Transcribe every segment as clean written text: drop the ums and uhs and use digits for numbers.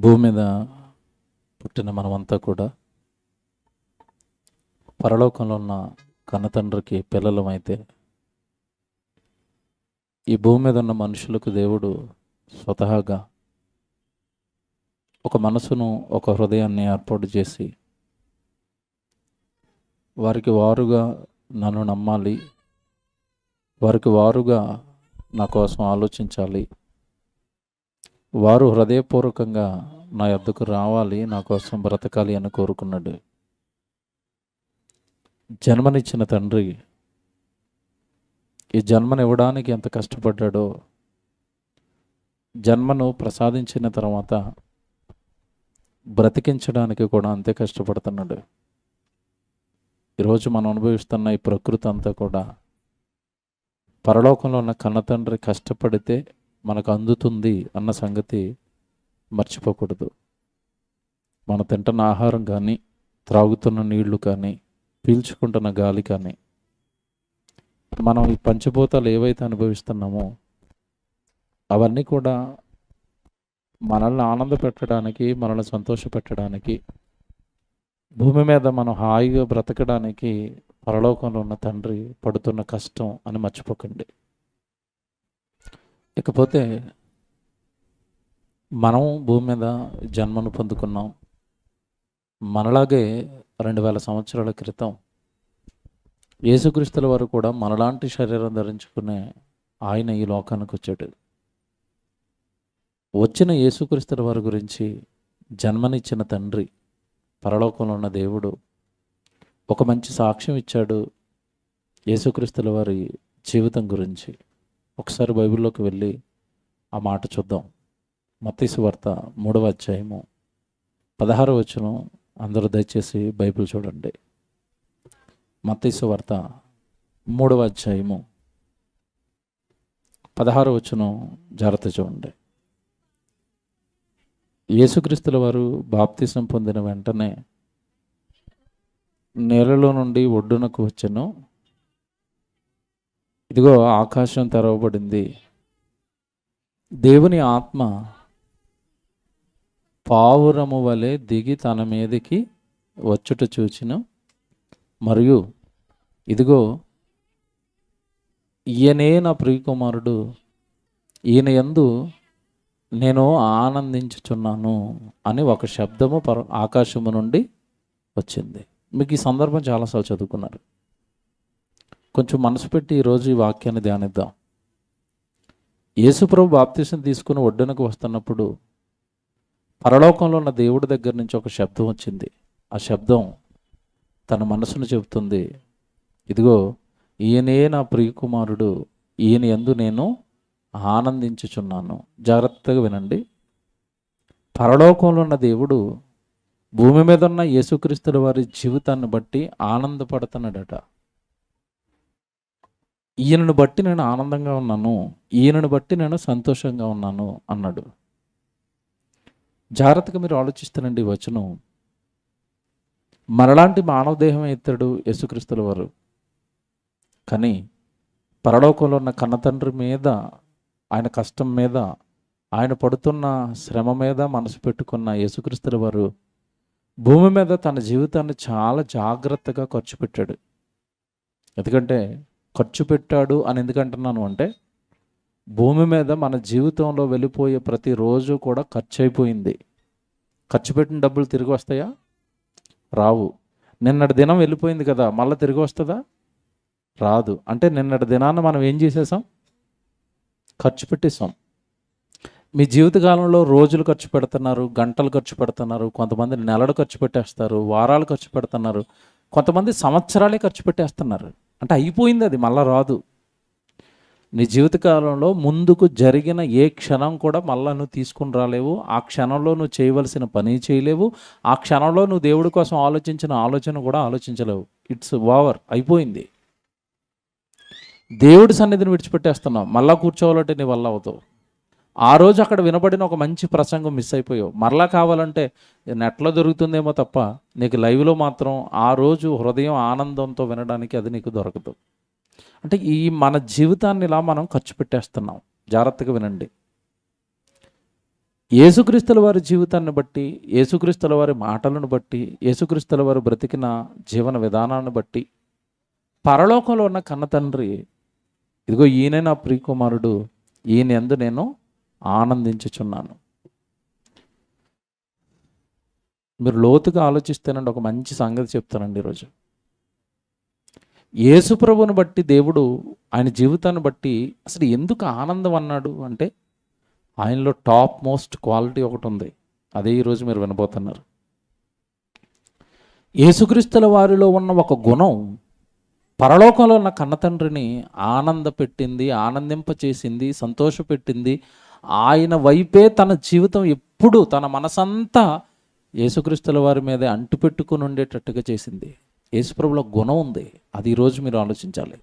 భూమి మీద పుట్టిన మనమంతా కూడా పరలోకంలో ఉన్న కన్నతండ్రికి పిల్లలమైతే, ఈ భూమి మీద ఉన్న మనుషులకు దేవుడు స్వతహాగా ఒక మనసును, ఒక హృదయాన్ని ఏర్పాటు చేసి, వారికి వారుగా నన్ను నమ్మాలి, వారికి వారుగా నా కోసం ఆలోచించాలి, వారు హృదయపూర్వకంగా నా యొద్దకు రావాలి, నా కోసం బ్రతకాలి అని కోరుకున్నాడు. జన్మనిచ్చిన తండ్రి ఈ జన్మనివ్వడానికి ఎంత కష్టపడ్డాడో, జన్మను ప్రసాదించిన తర్వాత బ్రతికించడానికి కూడా అంతే కష్టపడుతున్నాడు. ఈరోజు మనం అనుభవిస్తున్న ఈ ప్రకృతి అంతా కూడా పరలోకంలో ఉన్న కన్నతండ్రి కష్టపడితే మనకు అందుతుంది అన్న సంగతి మర్చిపోకూడదు. మనం తింటున్న ఆహారం కానీ, త్రాగుతున్న నీళ్లు కానీ, పీల్చుకుంటున్న గాలి కానీ, మనం ఈ పంచభూతాలు ఏవైతే అనుభవిస్తున్నామో అవన్నీ కూడా మనల్ని ఆనంద పెట్టడానికి, మనల్ని సంతోష పెట్టడానికి, భూమి మీద మనం హాయిగా బ్రతకడానికి పరలోకంలో ఉన్న తండ్రి పడుతున్న కష్టం అని మర్చిపోకండి. ఇకపోతే మనం భూమి మీద జన్మను పొందుకున్నాం. మనలాగే 2000 సంవత్సరాల క్రితం యేసుక్రీస్తుల వారు కూడా మనలాంటి శరీరం ధరించుకునే ఆయన ఈ లోకానికి వచ్చాడు. వచ్చిన యేసుక్రీస్తుల వారి గురించి, జన్మనిచ్చిన తండ్రి పరలోకంలో ఉన్న దేవుడు ఒక మంచి సాక్ష్యం ఇచ్చాడు యేసుక్రీస్తుల వారి జీవితం గురించి. ఒకసారి బైబిల్లోకి వెళ్ళి ఆ మాట చూద్దాం. మత్తయి సువార్త 3వ అధ్యాయము 16వ వచనం. అందరూ దయచేసి బైబిల్ చూడండి. మత్తయి సువార్త 3వ అధ్యాయము 16వ వచనం జాగ్రత్త చూడండి. యేసుక్రీస్తుల వారు బాప్తిసం పొందిన వెంటనే నేలలో నుండి ఒడ్డునకు వచ్చెను. ఇదిగో ఆకాశం తెరవబడింది, దేవుని ఆత్మ పావురము వలె దిగి తన మీదకి వచ్చుట చూచెను. మరియు ఇదిగో ఈయనే నా ప్రియకుమారుడు, ఈయన యందు నేను ఆనందించుచున్నాను అని ఒక శబ్దము ఆకాశము నుండి వచ్చింది. మీకు ఈ సందర్భం చాలాసార్లు చదువుకున్నారు. కొంచెం మనసు పెట్టి ఈరోజు ఈ వాక్యాన్ని ధ్యానిద్దాం. యేసుప్రభు బాప్తిసం తీసుకుని ఒడ్డునకు వస్తున్నప్పుడు పరలోకంలో ఉన్న దేవుడి దగ్గర నుంచి ఒక శబ్దం వచ్చింది. ఆ శబ్దం తన మనసును చెబుతుంది, ఇదిగో ఈయనే నా ప్రియకుమారుడు, ఈయన యందు నేను ఆనందించుచున్నాను. జాగ్రత్తగా వినండి. పరలోకంలో ఉన్న దేవుడు భూమి మీద ఉన్న యేసుక్రీస్తుల వారి జీవితాన్ని బట్టి ఆనందపడుతున్నాడట. ఈయనను బట్టి నేను ఆనందంగా ఉన్నాను, ఈయనను బట్టి నేను సంతోషంగా ఉన్నాను అన్నాడు. జాగ్రత్తగా మీరు ఆలోచిస్తానండి. ఈ వచనం మనలాంటి మానవ దేహం ఎత్తాడు యేసుక్రీస్తుల వారు. కానీ పరలోకంలో ఉన్న కన్నతండ్రి మీద, ఆయన కష్టం మీద, ఆయన పడుతున్న శ్రమ మీద మనసు పెట్టుకున్న యేసుక్రీస్తుల వారు భూమి మీద తన జీవితాన్ని చాలా జాగ్రత్తగా ఖర్చు పెట్టాడు. ఎందుకంటే ఖర్చు పెట్టాడు అని ఎందుకంటున్నాను అంటే, భూమి మీద మన జీవితంలో వెళ్ళిపోయే ప్రతిరోజు కూడా ఖర్చు అయిపోయింది. ఖర్చు పెట్టిన డబ్బులు తిరిగి వస్తాయా? రావు. నిన్నటి దినం వెళ్ళిపోయింది కదా, మళ్ళీ తిరిగి వస్తుందా? రాదు. అంటే నిన్నటి దినాన్ని మనం ఏం చేసేసాం? ఖర్చు పెట్టేసాం. మీ జీవితకాలంలో రోజులు ఖర్చు పెడుతున్నారు, గంటలు ఖర్చు పెడుతున్నారు, కొంతమంది నెలలు ఖర్చు పెట్టేస్తారు, వారాలు ఖర్చు పెడుతున్నారు, కొంతమంది సంవత్సరాలే ఖర్చు పెట్టేస్తున్నారు. అంటే అయిపోయింది, అది మళ్ళీ రాదు. నీ జీవితకాలంలో ముందుకు జరిగిన ఏ క్షణం కూడా మళ్ళీ నువ్వు తీసుకుని రాలేవు. ఆ క్షణంలో నువ్వు చేయవలసిన పని చేయలేవు. ఆ క్షణంలో నువ్వు దేవుడి కోసం ఆలోచించిన ఆలోచన కూడా ఆలోచించలేవు. ఇట్స్ ఓవర్, అయిపోయింది. దేవుడి సన్నిధిని విడిచిపెట్టేస్తున్నావు. మళ్ళా కూర్చోవాలంటే నీ వల్ల అవుతావు. ఆ రోజు అక్కడ వినబడిన ఒక మంచి ప్రసంగం మిస్ అయిపోయావు. మరలా కావాలంటే నెట్లో దొరుకుతుందేమో తప్ప నీకు లైవ్లో మాత్రం ఆ రోజు హృదయం ఆనందంతో వినడానికి అది నీకు దొరకదు. అంటే ఈ మన జీవితాన్ని ఇలా మనం ఖర్చు పెట్టేస్తున్నాం. జాగ్రత్తగా వినండి. యేసుక్రీస్తుల వారి జీవితాన్ని బట్టి, యేసుక్రీస్తుల వారి మాటలను బట్టి, యేసుక్రీస్తుల వారు బ్రతికిన జీవన విధానాన్ని బట్టి పరలోకంలో ఉన్న కన్న తండ్రి, ఇదిగో ఈయనే నా ప్రియకుమారుడు, ఈయన యందు నేను ఆనందించుచున్నాను. మీరు లోతుగా ఆలోచిస్తేనండి ఒక మంచి సంగతి చెప్తానండి ఈరోజు. యేసుప్రభుని బట్టి దేవుడు ఆయన జీవితాన్ని బట్టి అసలు ఎందుకు ఆనందం అన్నాడు అంటే, ఆయనలో టాప్ మోస్ట్ క్వాలిటీ ఒకటి ఉంది. అదే ఈరోజు మీరు వినబోతున్నారు. యేసుక్రీస్తుల వారిలో ఉన్న ఒక గుణం పరలోకంలో ఉన్న కన్నతండ్రిని ఆనందపెట్టింది, ఆనందింపచేసింది, సంతోషపెట్టింది. ఆయన వైపే తన జీవితం ఎప్పుడు, తన మనసంతా యేసుక్రీస్తుల వారి మీదే అంటుపెట్టుకుని ఉండేటట్టుగా చేసింది. యేసుప్రభులో గుణం ఉంది. అది ఈరోజు మీరు ఆలోచించాలి.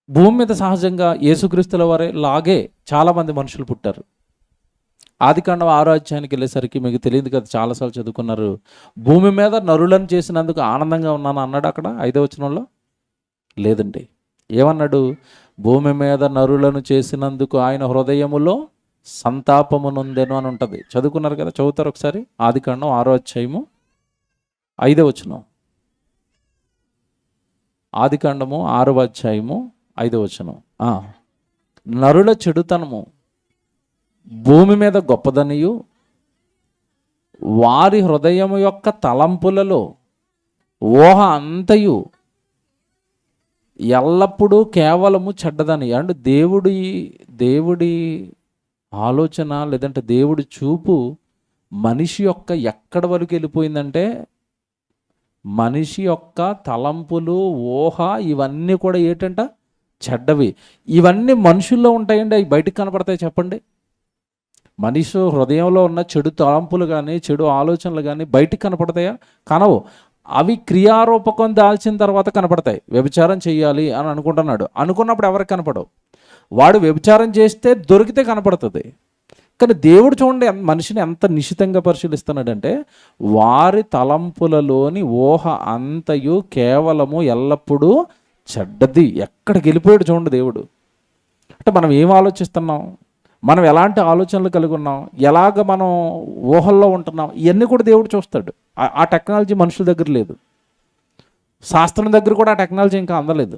భూమి మీద సహజంగా యేసుక్రీస్తుల వారే లాగే చాలామంది మనుషులు పుట్టారు. ఆదికాండం 6వ అధ్యాయానికి వెళ్ళేసరికి మీకు తెలియదు కదా, చాలాసార్లు చదువుకున్నారు. భూమి మీద నరులను చేసినందుకు ఆనందంగా ఉన్నాను అన్నాడు అక్కడ 5వ వచనంలో. లేదండి, ఏమన్నాడు? భూమి మీద నరులను చేసినందుకు ఆయన హృదయములో సంతాపము నొందెను అని ఉంటుంది. చదువుకున్నారు కదా, చదువుతారు ఒకసారి. ఆదికాండం 6వ అధ్యాయము 5వ వచనం. ఆదికాండము 6వ అధ్యాయము 5వ వచనం. నరుల చెడుతనము భూమి మీద గొప్పదనియు, వారి హృదయము యొక్క తలంపులలో ఊహ అంతయు ఎల్లప్పుడూ కేవలము చెడ్డదని. అంటే దేవుడి ఆలోచన లేదంటే దేవుడి చూపు మనిషి యొక్క ఎక్కడి వరకు వెళ్ళిపోయిందంటే, మనిషి యొక్క తలంపులు, ఊహ ఇవన్నీ కూడా ఏంటంట? చెడ్డవి. ఇవన్నీ మనుషుల్లో ఉంటాయండి, అవి బయటకు కనపడతాయి చెప్పండి? మనిషి హృదయంలో ఉన్న చెడు తలంపులు కానీ, చెడు ఆలోచనలు కానీ బయటికి కనపడతాయా? కనవు. అవి క్రియారూపకం దాల్చిన తర్వాత కనపడతాయి. వ్యభిచారం చేయాలి అని అనుకుంటున్నాడు, అనుకున్నప్పుడు ఎవరికి కనపడవు. వాడు వ్యభిచారం చేస్తే దొరికితే కనపడుతుంది. కానీ దేవుడు చూడండి మనిషిని ఎంత నిశితంగా పరిశీలిస్తున్నాడంటే, వారి తలంపులలోని ఊహ అంతయు కేవలము ఎల్లప్పుడూ చెడ్డది. ఎక్కడికి వెళ్ళిపోయాడు చూడండి దేవుడు. అంటే మనం ఏం ఆలోచిస్తున్నాం, మనం ఎలాంటి ఆలోచనలు కలిగి ఉన్నాం, ఎలాగ మనం ఊహల్లో ఉంటున్నాం, ఇవన్నీ కూడా దేవుడు చూస్తాడు. ఆ టెక్నాలజీ మనుషుల దగ్గర లేదు, శాస్త్రం దగ్గర కూడా ఆ టెక్నాలజీ ఇంకా అందలేదు.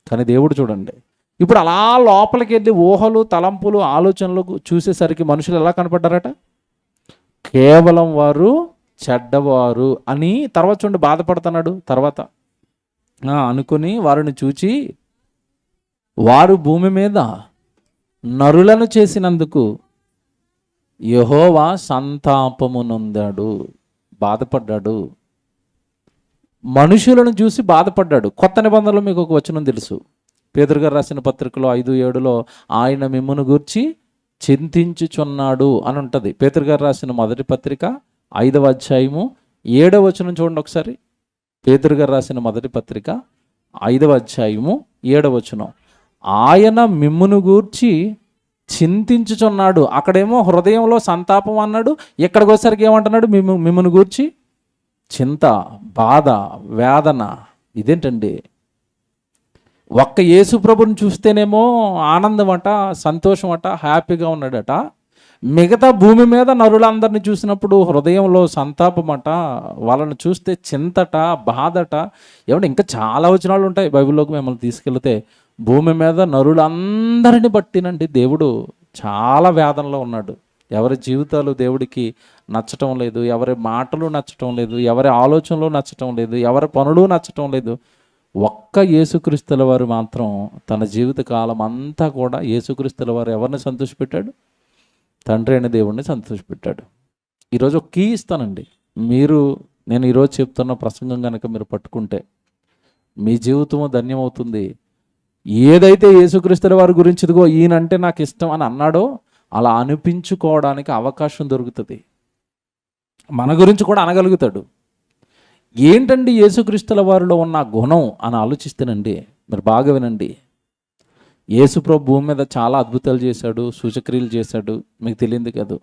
కానీ దేవుడు చూడండి, ఇప్పుడు అలా లోపలికి వెళ్ళి ఊహలు, తలంపులు, ఆలోచనలు చూసేసరికి మనుషులు ఎలా కనపడ్డారట? కేవలం వారు చెడ్డవారు అని. తర్వాత చూడండి బాధపడుతున్నాడు. తర్వాత అనుకుని వారిని చూచి, వారు భూమి మీద నరులను చేసినందుకు యెహోవా సంతాపము నొందాడు, బాధపడ్డాడు. మనుషులను చూసి బాధపడ్డాడు. కొత్త నిబంధనలో మీకు ఒక వచనం తెలుసు, పేతురు గారు రాసిన పత్రికలో 5:7 ఆయన మిమ్మును గూర్చి చింతించుచున్నాడు అని ఉంటుంది. పేతురు గారు రాసిన మొదటి పత్రిక 5వ అధ్యాయము 7వ వచనం చూడండి ఒకసారి. పేతురు గారు రాసిన మొదటి పత్రిక 5వ అధ్యాయము 7వ వచనం. ఆయన మిమ్మును గూర్చి చింతించుచున్నాడు. అక్కడేమో హృదయంలో సంతాపం అన్నాడు, ఇక్కడికి వచ్చేసరికి ఏమంటున్నాడు? మిమ్మును గూర్చి చింత, బాధ, వేదన. ఇదేంటండి? ఒక్క యేసు ప్రభుని చూస్తేనేమో ఆనందం అట, సంతోషం అట, హ్యాపీగా ఉన్నాడట. మిగతా భూమి మీద నరులందరినీ చూసినప్పుడు హృదయంలో సంతాపమట, వాళ్ళని చూస్తే చింతట, బాధట. ఏమంటే ఇంకా చాలా వచనాలు ఉంటాయి బైబిల్లోకి మిమ్మల్ని తీసుకెళ్తే. భూమి మీద నరులందరిని బట్టినండి దేవుడు చాలా వేదనలో ఉన్నాడు. ఎవరి జీవితాలు దేవుడికి నచ్చటం లేదు, ఎవరి మాటలు నచ్చటం లేదు, ఎవరి ఆలోచనలు నచ్చటం లేదు, ఎవరి పనులు నచ్చటం లేదు. ఒక్క యేసుక్రీస్తుల వారు మాత్రం తన జీవిత కాలం అంతా కూడా యేసుక్రీస్తుల వారు ఎవరిని సంతోషపెట్టాడు? తండ్రి అయిన దేవుడిని సంతోషపెట్టాడు. ఈరోజు ఒక కీ ఇస్తానండి. నేను ఈరోజు చెప్తున్న ప్రసంగం కనుక మీరు పట్టుకుంటే మీ జీవితము ధన్యమవుతుంది. ఏదైతే యేసుక్రీస్తుల వారి గురించి ఇదిగో ఈయనంటే నాకు ఇష్టం అని అన్నాడో అలా అనిపించుకోవడానికి అవకాశం దొరుకుతుంది. మన గురించి కూడా అనగలుగుతాడు. ఏంటండి యేసుక్రీస్తుల వారిలో ఉన్న గుణం అని ఆలోచిస్తేనండి, మీరు బాగా వినండి. యేసుప్రభు భూమి మీద చాలా అద్భుతాలు చేశాడు, సూచక్రియలు చేశాడు. మీకు తెలియదు కదా,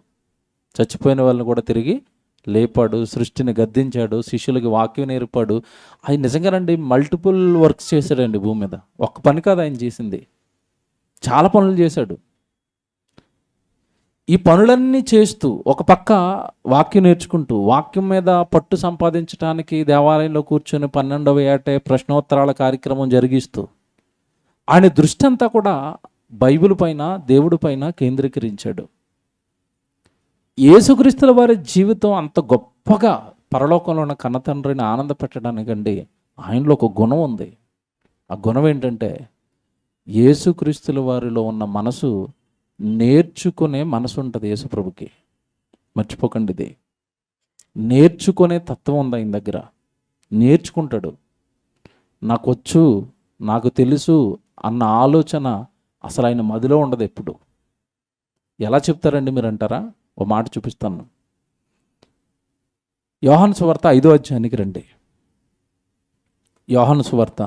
చచ్చిపోయిన వాళ్ళని కూడా తిరిగి లేపాడు, సృష్టిని గద్దించాడు, శిష్యులకి వాక్యం నేర్పాడు. ఆయన నిజంగానండి మల్టిపుల్ వర్క్స్ చేశాడండి భూమి మీద. ఒక్క పని కాదు ఆయన చేసింది, చాలా పనులు చేశాడు. ఈ పనులన్నీ చేస్తూ ఒక పక్క వాక్యం నేర్చుకుంటూ వాక్యం మీద పట్టు సంపాదించడానికి దేవాలయంలో కూర్చొని 12వ ఏటే ప్రశ్నోత్తరాల కార్యక్రమం జరిగిస్తూ ఆయన దృష్టి అంతా కూడా బైబిల్ పైన, దేవుడి పైన కేంద్రీకరించాడు. యేసుక్రీస్తుల వారి జీవితం అంత గొప్పగా పరలోకంలో ఉన్న కన్నతండ్రిని ఆనంద పెట్టడానికండి ఆయనలో ఒక గుణం ఉంది. ఆ గుణం ఏంటంటే యేసుక్రీస్తుల వారిలో ఉన్న మనసు నేర్చుకునే మనసు ఉంటుంది యేసుప్రభుకి. మర్చిపోకండి, ఇది నేర్చుకునే తత్వం ఉంది ఆయన దగ్గర. నేర్చుకుంటాడు. నాకు వచ్చు, నాకు తెలుసు అన్న ఆలోచన అసలు ఆయన మదిలో ఉండదు ఎప్పుడు. ఎలా చెప్తారండి మీరు అంటారా? ఓ మాట చూపిస్తాను. యోహాను సువార్త 5వ అధ్యాయానికి రండి. యోహాను సువార్త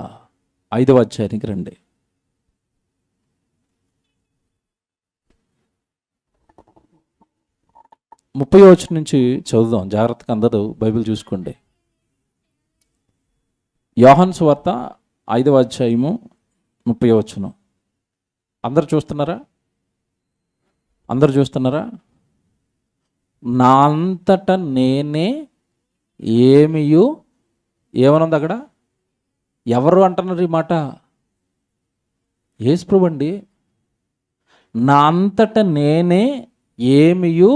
5వ అధ్యాయానికి రండి. ముప్పై వచనం నుంచి చదువుదాం. జాగ్రత్తగా అందరూ బైబిల్ చూసుకోండి. యోహాను సువార్త 5వ అధ్యాయము 30వ వచనం. అందరు చూస్తున్నారా? అందరు చూస్తున్నారా? నా అంతట నేనే ఏమియు, ఏమనుంది అక్కడ? ఎవరు అంటున్నారు ఈ మాట? యేసుప్రభు అండి. నా అంతట నేనే ఏమియు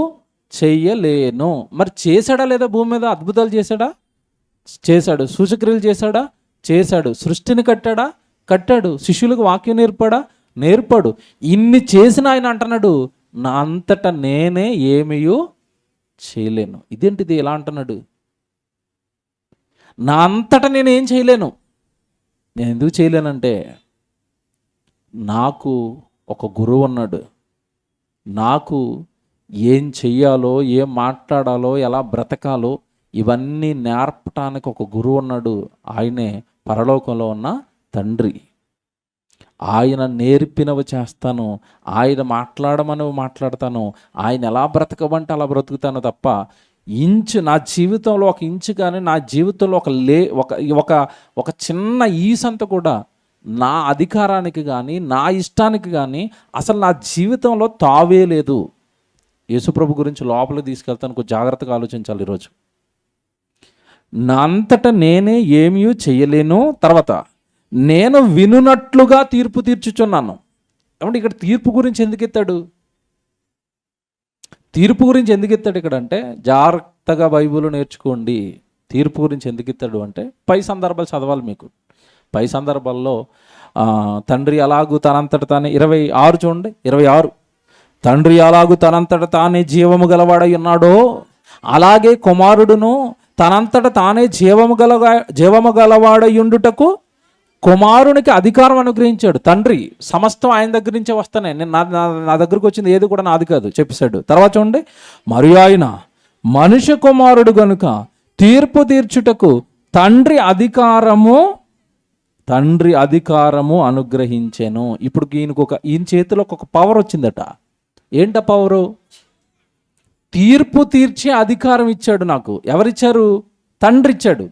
చెయ్యలేను. మరి చేశాడా లేదా? భూమి మీద అద్భుతాలు చేశాడా? చేశాడు. సూచక్రియలు చేశాడా? చేశాడు. సృష్టిని కట్టాడా? కట్టాడు. శిష్యులకు వాక్యం నేర్పాడు. ఇన్ని చేసిన ఆయన అంటున్నాడు, నా అంతట నేనే ఏమియు చేయలేను. ఇదేంటిది ఎలా అంటున్నాడు? నా అంతటా నేనేం చేయలేను. నేను ఎందుకు చేయలేనంటే నాకు ఒక గురువు ఉన్నాడు. నాకు ఏం చెయ్యాలో, ఏం మాట్లాడాలో, ఎలా బ్రతకాలో ఇవన్నీ నేర్పటానికి ఒక గురువు ఉన్నాడు. ఆయనే పరలోకంలో ఉన్న తండ్రి. ఆయన నేర్పినవి చేస్తాను, ఆయన మాట్లాడమని మాట్లాడతాను, ఆయన ఎలా బ్రతకమంటే అలా బ్రతుకుతాను తప్ప నా జీవితంలో ఒక ఇంచు కానీ, నా జీవితంలో ఒక చిన్న ఈసంత కూడా నా అధికారానికి కానీ, నా ఇష్టానికి కానీ అసలు నా జీవితంలో తావే లేదు. యేసుప్రభు గురించి లోపలికి తీసుకెళ్తాను, కొంచెం జాగ్రత్తగా ఆలోచించాలి ఈరోజు. నా అంతటా నేనే ఏమీ చెయ్యలేను. తర్వాత నేను వినున్నట్లుగా తీర్పు తీర్చుచున్నాను. ఏమంటే ఇక్కడ తీర్పు గురించి ఎందుకు ఎత్తాడు? తీర్పు గురించి ఎందుకు ఎత్తాడు ఇక్కడ అంటే, జాగ్రత్తగా బైబిల్ నేర్చుకోండి. తీర్పు గురించి ఎందుకు ఎత్తాడు అంటే, పై సందర్భాలు చదవాలి మీకు. పై సందర్భాల్లో తండ్రి అలాగూ తనంతట తానే 26 చూడండి, 26. తండ్రి అలాగూ తనంతట తానే జీవము గలవాడై ఉన్నాడో అలాగే కుమారుడును తనంతట తానే జీవము గలవాడయుండుటకు కుమారునికి అధికారం అనుగ్రహించాడు. తండ్రి సమస్తం ఆయన దగ్గర నుంచే వస్తానే, నేను నా దగ్గరకు వచ్చింది ఏది కూడా నాది కాదు చెప్పేశాడు. తర్వాత చూడండి, మరియు ఆయన మనుష్య కుమారుడు గనుక తీర్పు తీర్చుటకు తండ్రి అధికారము అనుగ్రహించెను. ఇప్పుడు ఈయన చేతిలో ఒక పవర్ వచ్చిందట. ఏంట పవరు? తీర్పు తీర్చే అధికారం ఇచ్చాడు నాకు. ఎవరిచ్చారు? తండ్రి ఇచ్చాడు.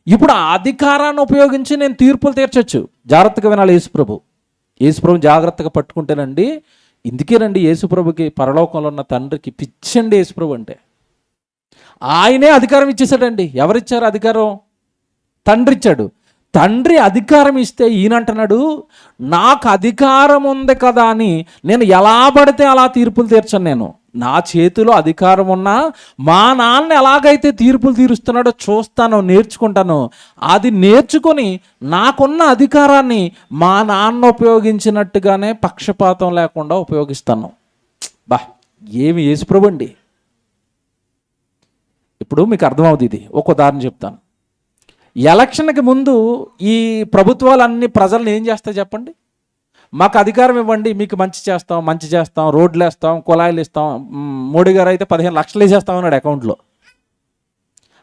ఇప్పుడు ఆ అధికారాన్ని ఉపయోగించి నేను తీర్పులు తీర్చొచ్చు. జాగ్రత్తగా వినాలి. యేసుప్రభు జాగ్రత్తగా పట్టుకుంటేనండి, ఇందుకేనండి యేసుప్రభుకి పరలోకంలో ఉన్న తండ్రికి పిచ్చండి యేసుప్రభు అంటే. ఆయనే అధికారం ఇచ్చేసాడండి. ఎవరిచ్చారు అధికారం? తండ్రి ఇచ్చాడు. తండ్రి అధికారం ఇస్తే ఈయనంటున్నాడు, నాకు అధికారం ఉంది కదా అని నేను ఎలా పడితే అలా తీర్పులు తీర్చను. నేను నా చేతిలో అధికారం ఉన్నా మా నాన్న ఎలాగైతే తీర్పులు తీరుస్తున్నాడో చూస్తాను, నేర్చుకుంటాను. అది నేర్చుకొని నాకున్న అధికారాన్ని మా నాన్న ఉపయోగించినట్టుగానే పక్షపాతం లేకుండా ఉపయోగిస్తాను. ఏమి యేసుప్రభు అండి. ఇప్పుడు మీకు అర్థమవుతుంది. ఇది ఒక ఉదాహరణ చెప్తాను. ఎలక్షన్కి ముందు ఈ ప్రభుత్వాలన్నీ ప్రజలను ఏం చేస్తాయి చెప్పండి? మాకు అధికారం ఇవ్వండి, మీకు మంచి చేస్తాం, రోడ్లు వేస్తాం, కుళాయిలు ఇస్తాం. మోడీ గారు అయితే 15 లక్షలు వేసేస్తామన్నాడు అకౌంట్లో.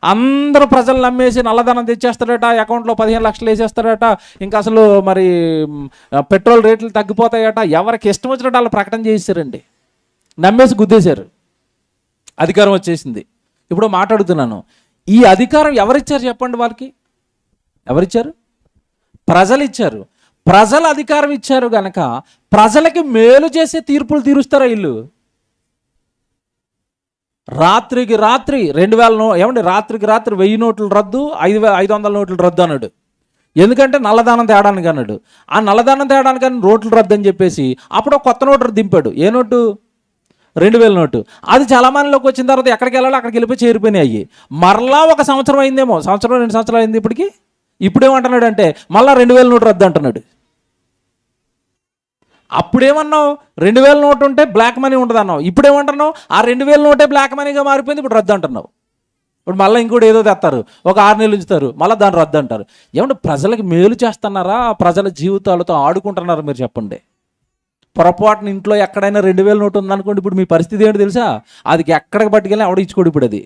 అందరూ ప్రజలు నమ్మేసి నల్లధనం తెచ్చేస్తాడట, అకౌంట్లో 15 లక్షలు వేసేస్తాడట. ఇంకా అసలు మరి పెట్రోల్ రేట్లు తగ్గిపోతాయట. ఎవరికి ఇష్టం వచ్చినట్టు వాళ్ళు ప్రకటన చేశారండి. నమ్మేసి గుద్దేశారు. అధికారం వచ్చేసింది. ఇప్పుడు మాట్లాడుతున్నాను, ఈ అధికారం ఎవరిచ్చారు చెప్పండి? వాళ్ళకి ఎవరిచ్చారు? ప్రజలు ఇచ్చారు. ప్రజలు అధికారం ఇచ్చారు గనక ప్రజలకి మేలు చేసే తీర్పులు తీరుస్తారా వీళ్ళు? రాత్రికి రాత్రి 2000 ఏమండి, రాత్రికి రాత్రి 1000 నోట్లు రద్దు, 500 నోట్లు రద్దు అన్నాడు. ఎందుకంటే నల్లదానం తేడానికి అన్నాడు. ఆ నల్లదానం తేడానికి అని నోట్లు రద్దు అని చెప్పేసి అప్పుడు కొత్త నోటు దింపాడు. ఏ నోటు? 2000 నోటు. అది చలామణిలోకి వచ్చిన తర్వాత ఎక్కడికి వెళ్ళాలో అక్కడికి వెళ్ళిపోయి చేరిపోయినాయి. మరలా 1 సంవత్సరం అయిందేమో, 2 సంవత్సరాలు అయింది ఇప్పటికి. ఇప్పుడేమంటున్నాడు అంటే మళ్ళీ 2000 నోటు రద్దు అంటున్నాడు. అప్పుడేమన్నావు 2000 నోటు ఉంటే బ్లాక్ మనీ ఉంటుంది అన్నావు. ఇప్పుడేమంటున్నావు ఆ 2000 నోటే బ్లాక్ మనీగా మారిపోయింది, ఇప్పుడు రద్దు అంటున్నావు. ఇప్పుడు మళ్ళీ ఇంకోటి ఏదో తెస్తారు, ఒక 6 నెలలు ఉంచుతారు, మళ్ళీ దాన్ని రద్దు అంటారు. ఏమంటే ప్రజలకు మేలు చేస్తున్నారా, ప్రజల జీవితాలతో ఆడుకుంటున్నారా మీరు చెప్పండి. పొరపాటున ఇంట్లో ఎక్కడైనా 2000 నోటు ఉందనుకోండి, ఇప్పుడు మీ పరిస్థితి ఏంటో తెలుసా? అది ఎక్కడికి పట్టుకెళ్ళి ఎవడ ఇచ్చుకోడు. ఇప్పుడు అది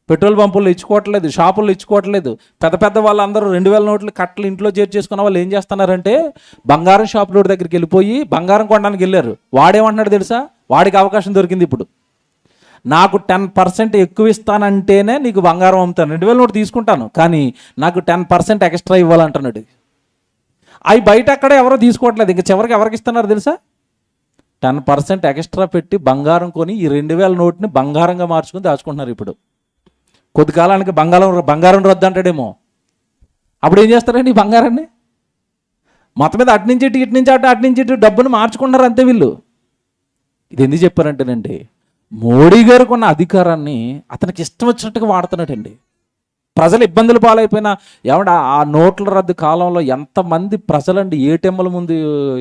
పెట్రోల్ పంపుల్లో ఇచ్చుకోవట్లేదు, షాపుల్లో ఇచ్చుకోవట్లేదు. పెద్ద పెద్ద వాళ్ళందరూ 2000 నోట్లు కట్టలు ఇంట్లో చేర్చేసుకున్న వాళ్ళు ఏం చేస్తున్నారంటే బంగారం షాపుల దగ్గరికి వెళ్ళిపోయి బంగారం కొనడానికి వెళ్ళారు. వాడేమంటున్నాడు తెలుసా? వాడికి అవకాశం దొరికింది. ఇప్పుడు నాకు 10% ఎక్కువ ఇస్తానంటేనే నీకు బంగారం అమ్ముతాను, 2000 నోటు తీసుకుంటాను, కానీ నాకు 10% ఎక్స్ట్రా ఇవ్వాలంటున్నాడు. అవి బయట అక్కడ ఎవరో తీసుకోవట్లేదు. ఇంకా చివరికి ఎవరికి ఇస్తున్నారు తెలుసా? 10% ఎక్స్ట్రా పెట్టి బంగారం కొని ఈ 2000 నోటుని బంగారంగా మార్చుకుని దాచుకుంటున్నారు. ఇప్పుడు కొద్ది కాలానికి బంగారం రద్దు అంటాడేమో. అప్పుడు ఏం చేస్తారండి ఈ బంగారాన్ని? మొత్తం మీద అటు నుంచి ఇటు డబ్బును మార్చుకుంటున్నారు అంతే వీళ్ళు. ఇది ఎందుకు చెప్పారంటేనండి, మోడీ గారికి ఉన్న అధికారాన్ని అతనికి ఇష్టం వచ్చినట్టుగా వాడుతున్నాడండి. ప్రజలు ఇబ్బందులు పాలైపోయినా ఏమంటే ఆ నోట్ల రద్దు కాలంలో ఎంతమంది ప్రజలండి ఏటీఎంల ముందు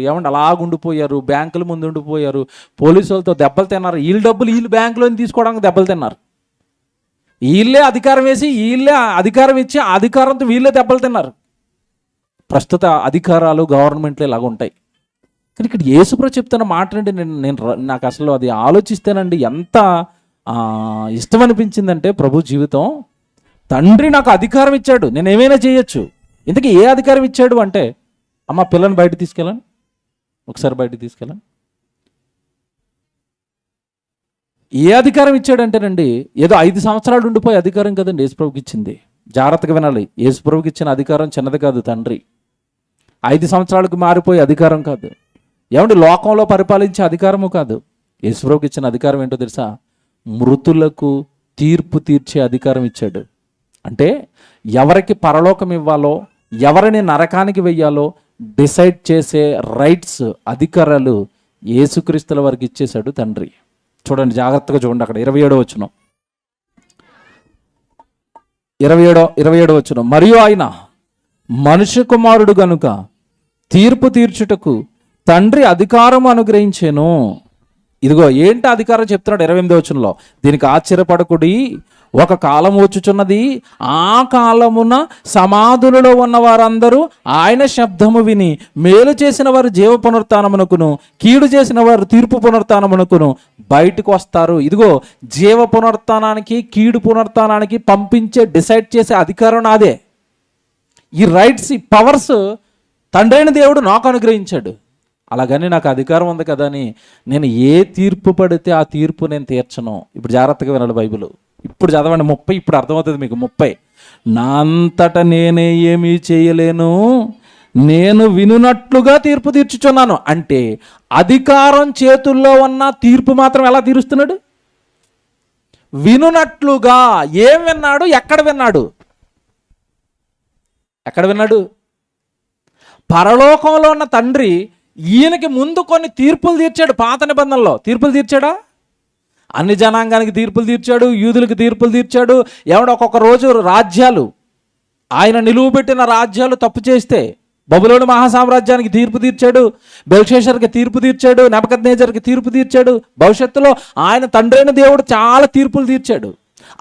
ఏమంటే అలాగుండిపోయారు, బ్యాంకుల ముందు ఉండిపోయారు, పోలీసులతో దెబ్బలు తిన్నారు. వీళ్ళ డబ్బులు వీళ్ళు బ్యాంకులో తీసుకోవడానికి దెబ్బలు తిన్నారు. వీళ్ళే అధికారం వేసి వీళ్ళే అధికారం ఇచ్చి ఆ అధికారంతో వీళ్ళే దెబ్బలు తిన్నారు. ప్రస్తుత అధికారాలు గవర్నమెంట్లు ఇలాగ ఉంటాయి. కానీ ఇక్కడ యేసుప్రభు చెప్తున్న మాట అండి, నాకు అసలు అది ఆలోచిస్తేనండి ఎంత ఇష్టం అనిపించిందంటే, ప్రభు జీవితం, తండ్రి నాకు అధికారం ఇచ్చాడు, నేను ఏమైనా చేయొచ్చు. ఇంతకీ ఏ అధికారం ఇచ్చాడు అంటే, అమ్మ పిల్లని బయట తీసుకెళ్ళండి, ఒకసారి బయటకు తీసుకెళ్ళండి. ఏ అధికారం ఇచ్చాడంటేనండి, ఏదో 5 సంవత్సరాలు ఉండిపోయి అధికారం కదండి యేసుప్రభుకి ఇచ్చింది. జాగ్రత్తగా వినాలి, యేసుప్రభుకి ఇచ్చిన అధికారం చిన్నది కాదు. తండ్రి 5 సంవత్సరాలకు మారిపోయే అధికారం కాదు. ఏమంటే లోకంలో పరిపాలించే అధికారము కాదు. యేసుప్రభుకి ఇచ్చిన అధికారం ఏంటో తెలుసా? మృతులకు తీర్పు తీర్చే అధికారం ఇచ్చాడు. అంటే ఎవరికి పరలోకం ఇవ్వాలో, ఎవరిని నరకానికి వెయ్యాలో డిసైడ్ చేసే రైట్స్, అధికారాలు యేసుక్రీస్తుల వారికి ఇచ్చేశాడు తండ్రి. చూడండి, జాగ్రత్తగా చూడండి. అక్కడ 27వ వచనం, 27వ వచనం, మరియు ఆయన మనుష్య కుమారుడు గనుక తీర్పు తీర్చుటకు తండ్రి అధికారం అనుగ్రహించెను. ఇదిగో ఏంటి అధికారం చెప్తున్నాడు 28వ వచనంలో, దీనికి ఆశ్చర్యపడకుడి, ఒక కాలం వచ్చుచున్నది, ఆ కాలమున సమాధులలో ఉన్న వారందరూ ఆయన శబ్దము విని మేలు చేసిన వారు జీవ పునరుత్థానమునకును, కీడు చేసిన వారు తీర్పు పునరుత్థానమునకును బయటకు వస్తారు. ఇదిగో జీవ పునరుత్థానానికి కీడు పునరుత్థానానికి పంపించే డిసైడ్ చేసే అధికారం నాదే. ఈ రైట్స్, ఈ పవర్స్ తండ్రైన దేవుడు నాకు అనుగ్రహించాడు. అలాగని నాకు అధికారం ఉంది కదా అని నేను ఏ తీర్పు పడితే ఆ తీర్పు నేను తీర్చను. ఇప్పుడు జాగ్రత్తగా వినాలి బైబిల్. ఇప్పుడు చదవండి 30, ఇప్పుడు అర్థమవుతుంది మీకు. 30, నా అంతట నేనే ఏమీ చేయలేను, నేను వినున్నట్లుగా తీర్పు తీర్చుచున్నాను. అంటే అధికారం చేతుల్లో ఉన్న తీర్పు మాత్రం ఎలా తీరుస్తున్నాడు? వినున్నట్లుగా. ఏం విన్నాడు? ఎక్కడ విన్నాడు? ఎక్కడ విన్నాడు? పరలోకంలో ఉన్న తండ్రి ఈయనకి ముందు కొన్ని తీర్పులు తీర్చాడు. పాత నిబంధనలో తీర్పులు తీర్చాడా? అన్ని జనాంగానికి తీర్పులు తీర్చాడు, యూదులకు తీర్పులు తీర్చాడు. ఏమంటే ఒక్కొక్క రోజు రాజ్యాలు, ఆయన నిలువబెట్టిన రాజ్యాలు తప్పు చేస్తే బబులోను మహాసామ్రాజ్యానికి తీర్పు తీర్చాడు, బెల్షస్సర్కి తీర్పు తీర్చాడు, నెబుకద్నెజర్కి తీర్పు తీర్చాడు. భవిష్యత్తులో ఆయన తండ్రైన దేవుడు చాలా తీర్పులు తీర్చాడు.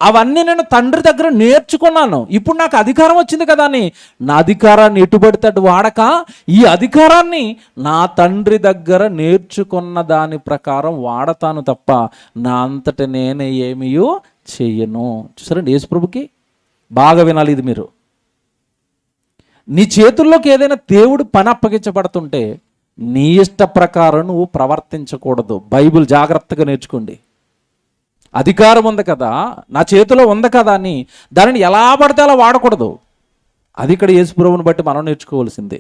అవన్నీ నేను తండ్రి దగ్గర నేర్చుకున్నాను. ఇప్పుడు నాకు అధికారం వచ్చింది కదా అని నా అధికారాన్ని ఎటుబడితే అటు వాడక, ఈ అధికారాన్ని నా తండ్రి దగ్గర నేర్చుకున్న దాని ప్రకారం వాడతాను తప్ప నా అంతట నేనే ఏమీ చెయ్యను. చూసారండి, యేసుప్రభుకి బాగా వినాలి ఇది మీరు. నీ చేతుల్లోకి ఏదైనా దేవుడు పని అప్పగించబడుతుంటే నీ ఇష్ట ప్రకారం నువ్వు ప్రవర్తించకూడదు. బైబిల్ జాగ్రత్తగా నేర్చుకోండి. అధికారం ఉంది కదా, నా చేతిలో ఉంది కదా అని దానిని ఎలా పడితే అలా వాడకూడదు. అది ఇక్కడ యేసుప్రభువుని బట్టి మనం నేర్చుకోవాల్సింది.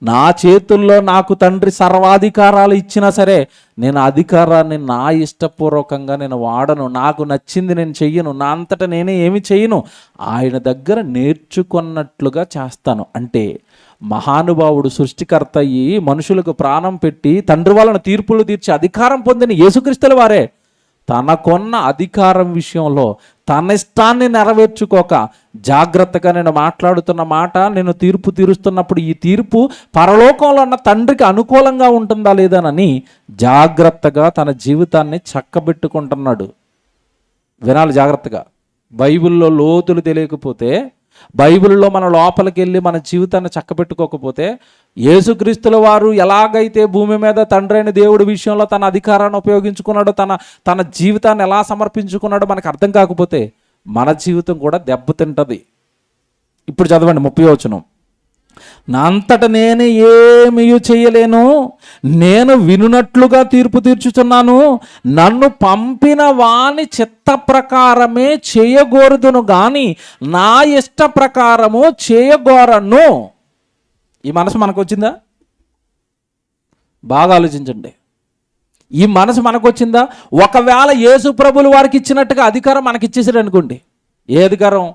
నా చేతుల్లో నాకు తండ్రి సర్వాధికారాలు ఇచ్చినా సరే నేను అధికారాన్ని నా ఇష్టపూర్వకంగా నేను వాడను, నాకు నచ్చింది నేను చెయ్యను, నా అంతటా నేనే ఏమి చెయ్యను, ఆయన దగ్గర నేర్చుకున్నట్లుగా చేస్తాను. అంటే మహానుభావుడు సృష్టికర్త అయ్యి మనుషులకు ప్రాణం పెట్టి తండ్రి వాళ్ళను తీర్పులు తీర్చి అధికారం పొందిన యేసుక్రీస్తుల వారే తనకున్న అధికారం విషయంలో తన ఇష్టాన్ని నెరవేర్చుకోక జాగ్రత్తగా నేను మాట్లాడుతున్న మాట, నేను తీర్పు తీరుస్తున్నప్పుడు ఈ తీర్పు పరలోకంలో ఉన్న తండ్రికి అనుకూలంగా ఉంటుందా లేదానని జాగ్రత్తగా తన జీవితాన్ని చక్కబెట్టుకుంటున్నాడు. వినాలి జాగ్రత్తగా. బైబిల్లో లోతులు తెలియకపోతే, బైబిల్లో మన లోపలికి వెళ్ళి మన జీవితాన్ని చక్కబెట్టుకోకపోతే, యేసుక్రీస్తుల వారు ఎలాగైతే భూమి మీద తండ్రి అయిన దేవుడి విషయంలో తన అధికారాన్ని ఉపయోగించుకున్నాడో, తన జీవితాన్ని ఎలా సమర్పించుకున్నాడో మనకు అర్థం కాకపోతే మన జీవితం కూడా దెబ్బతింటది. ఇప్పుడు చదవండి 30వ వచనం. నా అంతట నేను ఏమీ చేయలేను, నేను వినున్నట్లుగా తీర్పు తీర్చుచున్నాను, నన్ను పంపిన వాని చిత్త ప్రకారమే చేయగోరుదును గాని నా ఇష్ట ప్రకారము చేయగోరను. ఈ మనసు మనకు వచ్చిందా? బాగా ఆలోచించండి. ఈ మనసు మనకు వచ్చిందా? ఒకవేళ యేసు ప్రభులు వారికి ఇచ్చినట్టుగా అధికారం మనకి ఇచ్చేసారు అనుకోండి. ఏ అధికారం?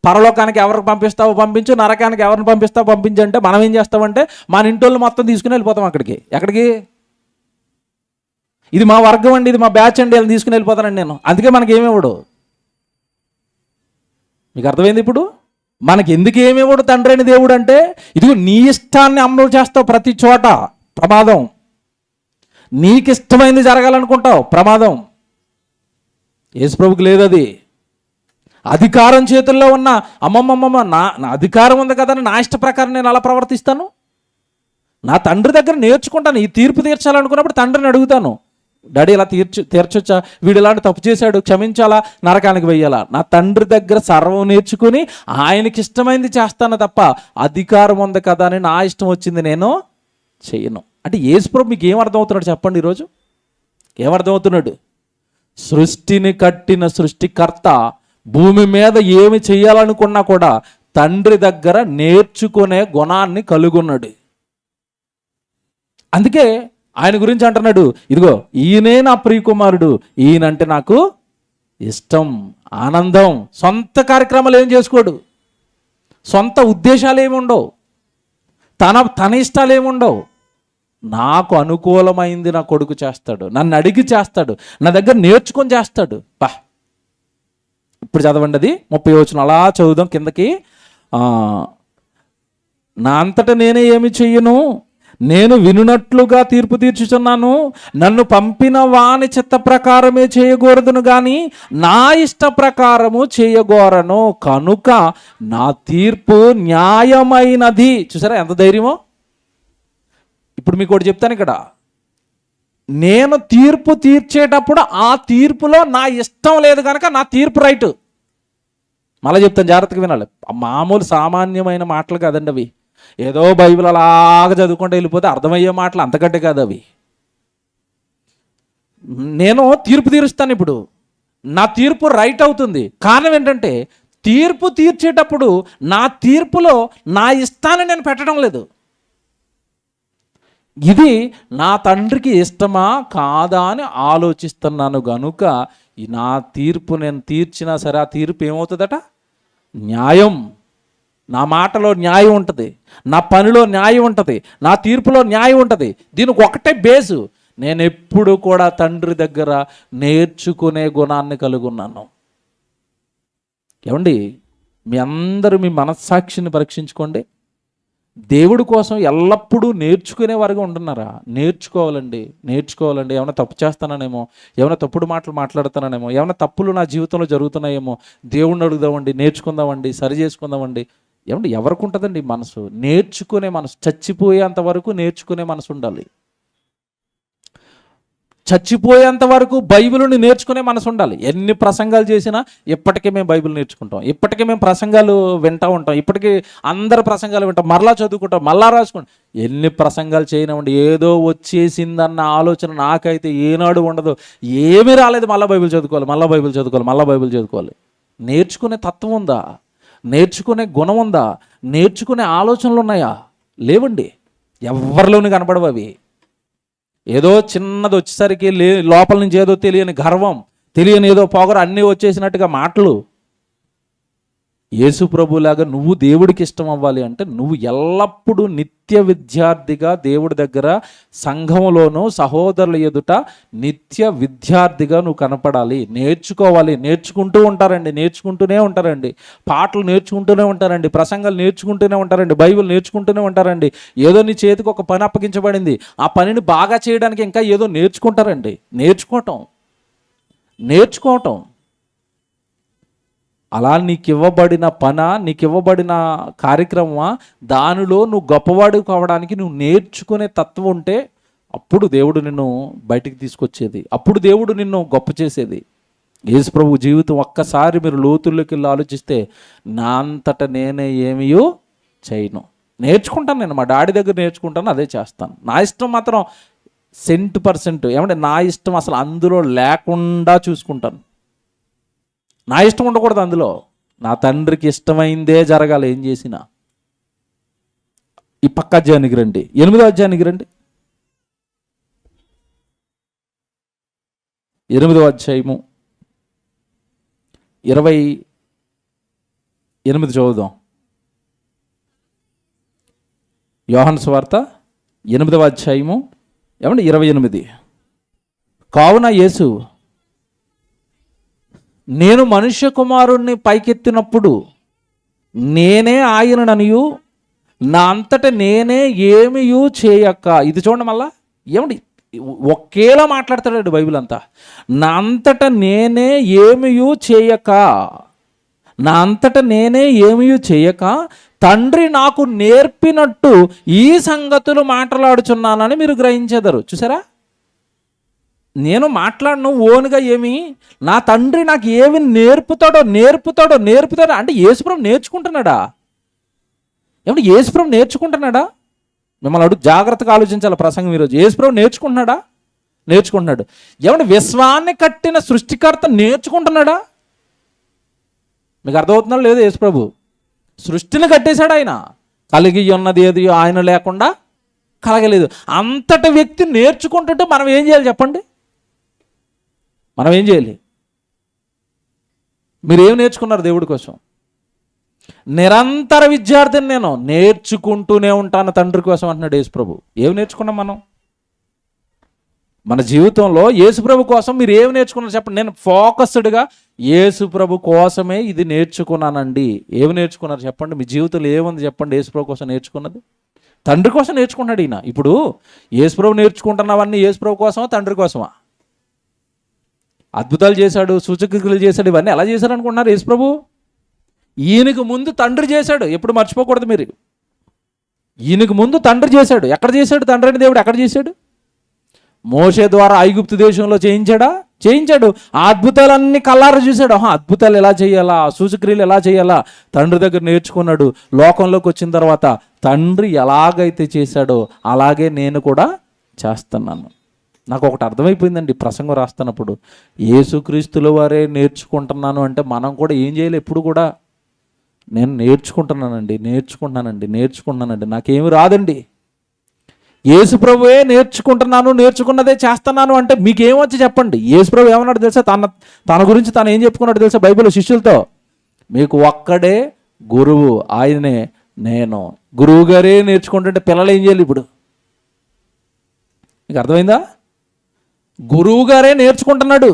పరలోకానికి ఎవరికి పంపిస్తావో పంపించు, నరకానికి ఎవరిని పంపిస్తావో పంపించంటే మనం ఏం చేస్తామంటే మన ఇంటోళ్ళు మొత్తం తీసుకుని వెళ్ళిపోతాం అక్కడికి. ఎక్కడికి? ఇది మా వర్గం అండి, ఇది మా బ్యాచ్ అండి, వాళ్ళని తీసుకుని వెళ్ళిపోతానండి నేను. అందుకే మనకి ఏమివ్వడు. మీకు అర్థమైంది ఇప్పుడు? మనకి ఎందుకు ఏమివ్వడు తండ్రి అయిన దేవుడు అంటే, ఇదిగో నీ ఇష్టాన్ని అమలు చేస్తావు ప్రతి చోట, ప్రమాదం. నీకు ఇష్టమైంది జరగాలనుకుంటావు, ప్రమాదం. యేసుప్రభుకి లేదు అది. అధికారం చేతుల్లో ఉన్న అమ్మమ్మమ్మ నా అధికారం ఉంది కదా అని నా ఇష్ట ప్రకారం నేను అలా ప్రవర్తిస్తాను? నా తండ్రి దగ్గర నేర్చుకుంటాను. ఈ తీర్పు తీర్చాలనుకున్నప్పుడు తండ్రిని అడుగుతాను, డాడీ ఇలా తీర్చొచ్చా, వీడు ఇలాంటి తప్పు చేశాడు, క్షమించాలా, నరకానికి వెయ్యాలా? నా తండ్రి దగ్గర సర్వం నేర్చుకుని ఆయనకి ఇష్టమైంది చేస్తాను తప్ప అధికారం ఉంది కదా అని నా ఇష్టం వచ్చింది నేను చెయ్యను. అంటే యేసుప్రభు మీకు ఏమర్థమవుతున్నాడు చెప్పండి? ఈరోజు ఏమర్థమవుతున్నాడు? సృష్టిని కట్టిన సృష్టికర్త భూమి మీద ఏమి చేయాలనుకున్నా కూడా తండ్రి దగ్గర నేర్చుకునే గుణాన్ని కలుగున్నాడు. అందుకే ఆయన గురించి అంటున్నాడు, ఇదిగో ఈయనే నా ప్రియకుమారుడు, ఈయనంటే నాకు ఇష్టం, ఆనందం. సొంత కార్యక్రమాలు ఏం చేసుకోడు, సొంత ఉద్దేశాలు ఏమి ఉండవు, తన ఇష్టాలు ఏమి ఉండవు. నాకు అనుకూలమైంది నా కొడుకు చేస్తాడు, నన్ను అడిగి చేస్తాడు, నా దగ్గర నేర్చుకొని చేస్తాడు. ఇప్పుడు చదవండి అది 30వ వచనం. అలా చదువుదాం కిందకి. నా అంతటా నేనే ఏమి చెయ్యను, నేను వినున్నట్లుగా తీర్పు తీర్చుచున్నాను, నన్ను పంపిన వాని చిత్త ప్రకారమే చేయకూడదును కానీ నా ఇష్ట ప్రకారము చేయగోరను, కనుక నా తీర్పు న్యాయమైనది. చూసారా ఎంత ధైర్యమో? ఇప్పుడు మీకు ఒకటి చెప్తాను ఇక్కడ. నేను తీర్పు తీర్చేటప్పుడు ఆ తీర్పులో నా ఇష్టం లేదు కనుక నా తీర్పు రైట్. మళ్ళీ చెప్తాను, జాగ్రత్తగా వినాలి. మామూలు సామాన్యమైన మాటలు కాదండి అవి. ఏదో బైబిల్ అలాగా చదువుకుంటూ వెళ్ళిపోతే అర్థమయ్యే మాటలు, అంతకంటే కాదు అవి. నేను తీర్పు తీరుస్తాను, ఇప్పుడు నా తీర్పు రైట్ అవుతుంది. కారణం ఏంటంటే తీర్పు తీర్చేటప్పుడు నా తీర్పులో నా ఇష్టాన్ని నేను పెట్టడం లేదు. ఇది నా తండ్రికి ఇష్టమా కాదా అని ఆలోచిస్తున్నాను గనుక నా తీర్పు నేను తీర్చినా సరే ఆ తీర్పు ఏమవుతుందట? న్యాయం. నా మాటలో న్యాయం ఉంటుంది, నా పనిలో న్యాయం ఉంటుంది, నా తీర్పులో న్యాయం ఉంటుంది. దీనికి ఒకటే బేసు, నేను ఎప్పుడు కూడా తండ్రి దగ్గర నేర్చుకునే గుణాన్ని కలిగి ఉన్నాను. ఏమండి, మీ అందరూ మీ మనస్సాక్షిని పరీక్షించుకోండి. దేవుడి కోసం ఎల్లప్పుడూ నేర్చుకునేవారుగా ఉంటున్నారా? నేర్చుకోవాలండి. ఏమైనా తప్పు చేస్తాననేమో, ఏమైనా తప్పుడు మాటలు మాట్లాడుతాననేమో, ఏమైనా తప్పులు నా జీవితంలో జరుగుతున్నాయేమో, దేవుణ్ణి అడుగుదామండి, నేర్చుకుందామండి, సరి చేసుకుందామండి. ఏమంటే ఎవరికి ఉంటుందండి మనసు? నేర్చుకునే మనసు. చచ్చిపోయేంత వరకు నేర్చుకునే మనసు ఉండాలి. చచ్చిపోయేంత వరకు బైబిల్ని నేర్చుకునే మనసు ఉండాలి. ఎన్ని ప్రసంగాలు చేసినా ఇప్పటికే మేము బైబిల్ నేర్చుకుంటాం, ఇప్పటికే మేము ప్రసంగాలు వింటూ ఉంటాం, ఇప్పటికీ అందరు ప్రసంగాలు వింటాం, మరలా చదువుకుంటాం, మళ్ళా రాసుకుంటాం. ఎన్ని ప్రసంగాలు చేయనివ్వండి, ఏదో వచ్చేసిందన్న ఆలోచన నాకైతే ఏనాడు ఉండదు. ఏమీ రాలేదు, మళ్ళీ బైబిల్ చదువుకోవాలి. నేర్చుకునే తత్వం ఉందా? నేర్చుకునే గుణం ఉందా? నేర్చుకునే ఆలోచనలు ఉన్నాయా? లేవండి. ఎవరిలోని కనపడవు అవి. ఏదో చిన్నది వచ్చేసరికి లోపల నుంచి ఏదో తెలియని గర్వం, తెలియని ఏదో పొగరు అన్నీ వచ్చేసినట్టుగా మాటలు. యేసు ప్రభులాగా నువ్వు దేవుడికి ఇష్టం అవ్వాలి అంటే నువ్వు ఎల్లప్పుడూ నిత్య విద్యార్థిగా దేవుడి దగ్గర, సంఘంలోనూ సహోదరుల ఎదుట నిత్య విద్యార్థిగా నువ్వు కనపడాలి. నేర్చుకోవాలి. నేర్చుకుంటూనే ఉంటారండి. పాటలు నేర్చుకుంటూనే ఉంటారండి, ప్రసంగాలు నేర్చుకుంటూనే ఉంటారండి, బైబిల్ నేర్చుకుంటూనే ఉంటారండి. ఏదో నీ చేతికి ఒక పని అప్పగించబడింది, ఆ పనిని బాగా చేయడానికి ఇంకా ఏదో నేర్చుకుంటారండి. నేర్చుకోవటం అలా నీకు ఇవ్వబడిన నీకు ఇవ్వబడిన కార్యక్రమమా, దానిలో నువ్వు గొప్పవాడు కావడానికి నువ్వు నేర్చుకునే తత్వం ఉంటే అప్పుడు దేవుడు నిన్ను బయటికి తీసుకొచ్చేది, అప్పుడు దేవుడు నిన్ను గొప్ప చేసేది. యేసు ప్రభు జీవితం ఒక్కసారి మీరు లోతుల్లోకి వెళ్ళి ఆలోచిస్తే, నా అంతట నేనే ఏమీయో చేయను, నేర్చుకుంటాను, నేను మా డాడీ దగ్గర నేర్చుకుంటాను, అదే చేస్తాను. నా ఇష్టం మాత్రం 100% ఏమంటే నా ఇష్టం అసలు అందులో లేకుండా చూసుకుంటాను. నా ఇష్టం ఉండకూడదు అందులో, నా తండ్రికి ఇష్టమైందే జరగాలి ఏం చేసినా. ఈ పక్క అధ్యాయానికి రండి, 8వ అధ్యాయానికి రండి. 8వ అధ్యాయము 28 చదువుదాం. యోహాను సువార్త 8వ అధ్యాయము 28. కావున యేసు, నేను మనుష్య కుమారుణ్ణి పైకెత్తినప్పుడు నేనే ఆయనననియు నా అంతట నేనే ఏమియూ చేయక. ఇది చూడండి మళ్ళా, ఏమండి ఒకేలా మాట్లాడతాడు బైబిల్ అంతా. నా అంతట నేనే ఏమియూ చేయక, నా అంతట నేనే ఏమియూ చేయక తండ్రి నాకు నేర్పినట్టు ఈ సంగతులు మాట్లాడుచున్నానని మీరు గ్రహించెదరు. చూసారా, నేను మాట్లాడను ఓనుగా, ఏమి నా తండ్రి నాకు ఏమి నేర్పుతాడో అంటే యేసుప్రభు నేర్చుకుంటున్నాడా? ఏమంటే యేసుప్రభు నేర్చుకుంటున్నాడా? మిమ్మల్ని అడుగు, జాగ్రత్తగా ఆలోచించాలి ప్రసంగం ఈరోజు. యేసుప్రభు నేర్చుకుంటున్నాడు. ఏమంటే విశ్వాన్ని కట్టిన సృష్టికర్త నేర్చుకుంటున్నాడా? మీకు అర్థమవుతుందా లేదు? యేసుప్రభు సృష్టిని కట్టేశాడు. ఆయన కలిగి ఉన్నది ఏది ఆయన లేకుండా కలగలేదు. అంతటి వ్యక్తి నేర్చుకుంటుంటే మనం ఏం చేయాలి చెప్పండి? మనం ఏం చేయాలి? మీరేం నేర్చుకున్నారు దేవుడి కోసం? నిరంతర విద్యార్థిని, నేను నేర్చుకుంటూనే ఉంటాను తండ్రి కోసం అంటున్నాడు యేసుప్రభు. ఏం నేర్చుకున్నాం మనం మన జీవితంలో? యేసుప్రభు కోసం మీరు ఏం నేర్చుకున్నారు చెప్పండి? నేను ఫోకస్డ్గా యేసుప్రభు కోసమే ఇది నేర్చుకున్నానండి. ఏమి నేర్చుకున్నారు చెప్పండి? మీ జీవితంలో ఏముంది చెప్పండి యేసుప్రభు కోసం నేర్చుకున్నది? తండ్రి కోసం నేర్చుకున్నాడు ఈయన. ఇప్పుడు యేసుప్రభు నేర్చుకుంటున్నవన్నీ యేసుప్రభు కోసమా తండ్రి కోసమా? అద్భుతాలు చేశాడు, సూచక్రియలు చేశాడు, ఇవన్నీ ఎలా చేశాడు అనుకుంటున్నారు? యేసుప్రభు ఈయనకు ముందు తండ్రి చేశాడు. ఎప్పుడు మర్చిపోకూడదు మీరు. ఈయనకు ముందు తండ్రి చేశాడు. ఎక్కడ చేశాడు? తండ్రి అని దేవుడు ఎక్కడ చేశాడు? మోషే ద్వారా ఐగుప్తు దేశంలో చేయించాడు. ఆ అద్భుతాలన్నీ కళ్ళారా చూశాడు. అద్భుతాలు ఎలా చేయాలా, సూచక్రియలు ఎలా చేయాలా తండ్రి దగ్గర నేర్చుకున్నాడు. లోకంలోకి వచ్చిన తర్వాత తండ్రి ఎలాగైతే చేశాడో అలాగే నేను కూడా చేస్తున్నాను. నాకు ఒకటి అర్థమైపోయిందండి ప్రసంగం రాస్తున్నప్పుడు, యేసుక్రీస్తుల వారే నేర్చుకుంటున్నాను అంటే మనం కూడా ఏం చేయాలి? ఎప్పుడు కూడా నేను నేర్చుకుంటున్నానండి, నాకేమి రాదండి. యేసుప్రభువే నేర్చుకున్నదే చేస్తున్నాను అంటే మీకేమొచ్చి చెప్పండి? యేసుప్రభు ఏమన్నాడు తెలుసా? తన గురించి తను ఏం చెప్పుకున్నాడు తెలుసా బైబిల్ శిష్యులతో? మీకు ఒక్కడే గురువు, ఆయనే నేను. గురువు గారే నేర్చుకుంటుంటే పిల్లలు ఏం చేయాలి ఇప్పుడు? మీకు అర్థమైందా? గురువు గారే నేర్చుకుంటున్నాడు.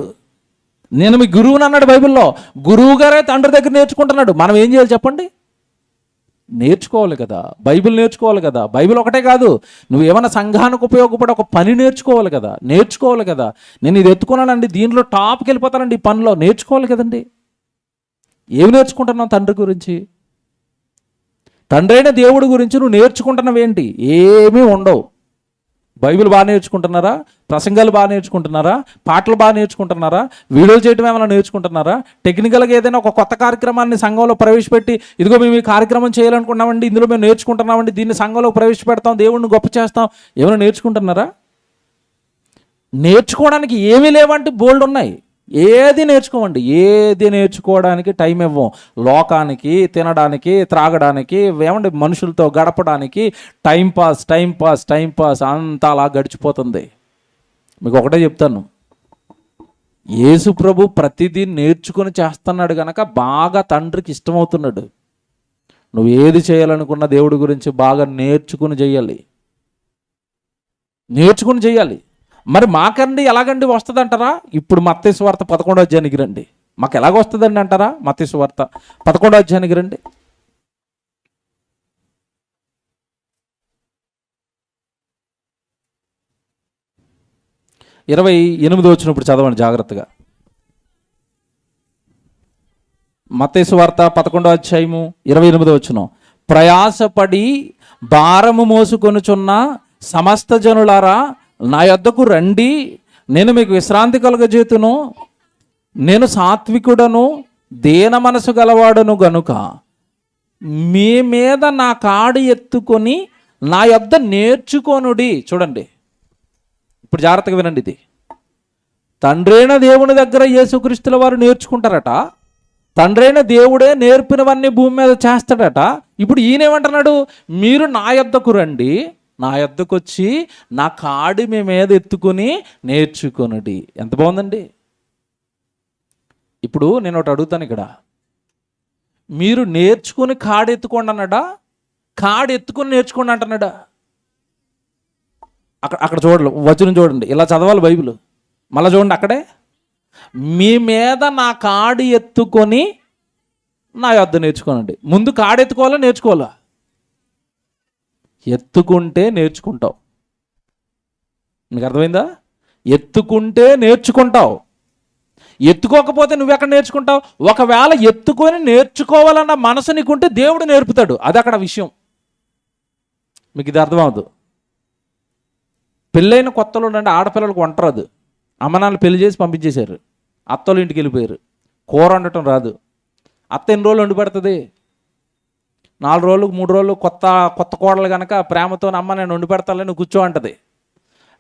నేను మీ గురువుని అన్నాడు బైబిల్లో. గురువు గారే తండ్రి దగ్గర నేర్చుకుంటున్నాడు. మనం ఏం చేయాలి చెప్పండి? నేర్చుకోవాలి కదా, బైబిల్ నేర్చుకోవాలి కదా. బైబిల్ ఒకటే కాదు, నువ్వు ఏమైనా సంఘానికి ఉపయోగపడే ఒక పని నేర్చుకోవాలి కదా. నేను ఇది ఎత్తుకున్నానండి, దీంట్లో టాప్కి వెళ్ళిపోతానండి, ఈ పనిలో నేర్చుకోవాలి కదండి. ఏమి నేర్చుకుంటున్నావు తండ్రి గురించి? తండ్రి అయిన దేవుడి గురించి నువ్వు నేర్చుకుంటున్నావేంటి? ఏమీ ఉండవు. బైబిల్ బాగా నేర్చుకుంటున్నారా? ప్రసంగాలు బాగా నేర్చుకుంటున్నారా? పాటలు బాగా నేర్చుకుంటున్నారా? వీడియోలు చేయడం ఏమైనా నేర్చుకుంటున్నారా? టెక్నికల్గా ఏదైనా ఒక కొత్త కార్యక్రమాన్ని సంఘంలో ప్రవేశపెట్టి, ఇదిగో మేము ఈ కార్యక్రమం చేయాలనుకున్నామండి, ఇందులో మేము నేర్చుకుంటున్నామండి, దీన్ని సంఘంలో ప్రవేశపెడతాం, దేవుడిని గొప్ప చేస్తాం, ఏమైనా నేర్చుకుంటున్నారా? నేర్చుకోవడానికి ఏమీ లేవంటే బోల్డ్ ఉన్నాయి. ఏది నేర్చుకోమండి, ఏది నేర్చుకోవడానికి టైం ఇవ్వం. లోకానికి, తినడానికి, త్రాగడానికి, ఏమండి మనుషులతో గడపడానికి టైం పాస్ అంతా అలా గడిచిపోతుంది. మీకు ఒకటే చెప్తాను, యేసు ప్రభు ప్రతిదీ నేర్చుకుని చేస్తున్నాడు కనుక బాగా తండ్రికి ఇష్టమవుతున్నాడు. నువ్వు ఏది చేయాలనుకున్న దేవుడి గురించి బాగా నేర్చుకుని చేయాలి. మరి మాకండి ఎలాగండి వస్తుంది అంటారా? ఇప్పుడు మత్తయి సువార్త 11వ అధ్యాయానికి రండి. మాకు ఎలాగ వస్తుందండి అంటారా? మత్తయి సువార్త 11వ అధ్యాయానికి రండి. 28 వచ్చినప్పుడు చదవండి జాగ్రత్తగా. మత్తయి సువార్త 11వ అధ్యాయము 28 వచనం. ప్రయాసపడి భారము మోసుకొనుచున్న సమస్త జనులారా నా యొద్దకు రండి, నేను మీకు విశ్రాంతి కలుగజేతును. నేను సాత్వికుడను, దీన మనసు గలవాడను గనుక మీ మీద నా కాడి ఎత్తుకొని నా యొద్ద నేర్చుకొనుడి. చూడండి, ఇప్పుడు జాగ్రత్తగా వినండి. ఇది తండ్రైన దేవుని దగ్గర యేసుక్రీస్తుల వారు నేర్చుకుంటారట. తండ్రైన దేవుడే నేర్పినవన్నీ భూమి మీద చేస్తాడట. ఇప్పుడు ఈయనేమంటున్నాడు? మీరు నా యొద్దకు రండి, నా యొద్దకు వచ్చి నా కాడి మీ మీద ఎత్తుకొని నేర్చుకొనుడి. ఎంత బాగుందండి. ఇప్పుడు నేను ఒకటి అడుగుతాను ఇక్కడ, మీరు నేర్చుకుని కాడి ఎత్తుకోండి అన్నాడా? కాడి ఎత్తుకొని నేర్చుకోండి అంటున్నాడా? అక్కడ చూడండి, వచనం చూడండి, ఇలా చదవాలి బైబిల్. మళ్ళీ చూడండి అక్కడే, మీ మీద నా కాడి ఎత్తుకొని నా యొద్ద నేర్చుకోనండి. ముందు కాడి ఎత్తుకోవాలా నేర్చుకోవాలా? ఎత్తుకుంటే నేర్చుకుంటావు. మీకు అర్థమైందా? ఎత్తుకుంటే నేర్చుకుంటావు. ఎత్తుకోకపోతే నువ్వెక్కడ నేర్చుకుంటావు? ఒకవేళ ఎత్తుకొని నేర్చుకోవాలన్న మనసు నీకుంటే దేవుడు నేర్పుతాడు. అది అక్కడ విషయం. మీకు ఇది అర్థమవుతుంది. పెళ్ళైన కొత్తలో ఉండండి, ఆడపిల్లలకు వంట రాదు. అమ్మ నాన్న పెళ్లి చేసి పంపించేశారు, అత్తలు ఇంటికి వెళ్ళిపోయారు. కూర వండటం రాదు. అత్త ఎన్ని రోజులు వండి పెడుతుంది? 4 రోజులు 3 రోజులు. కొత్త కోడలు కనుక ప్రేమతో అమ్మ నేను వండి పెడతాను నువ్వు కూర్చో అంటది.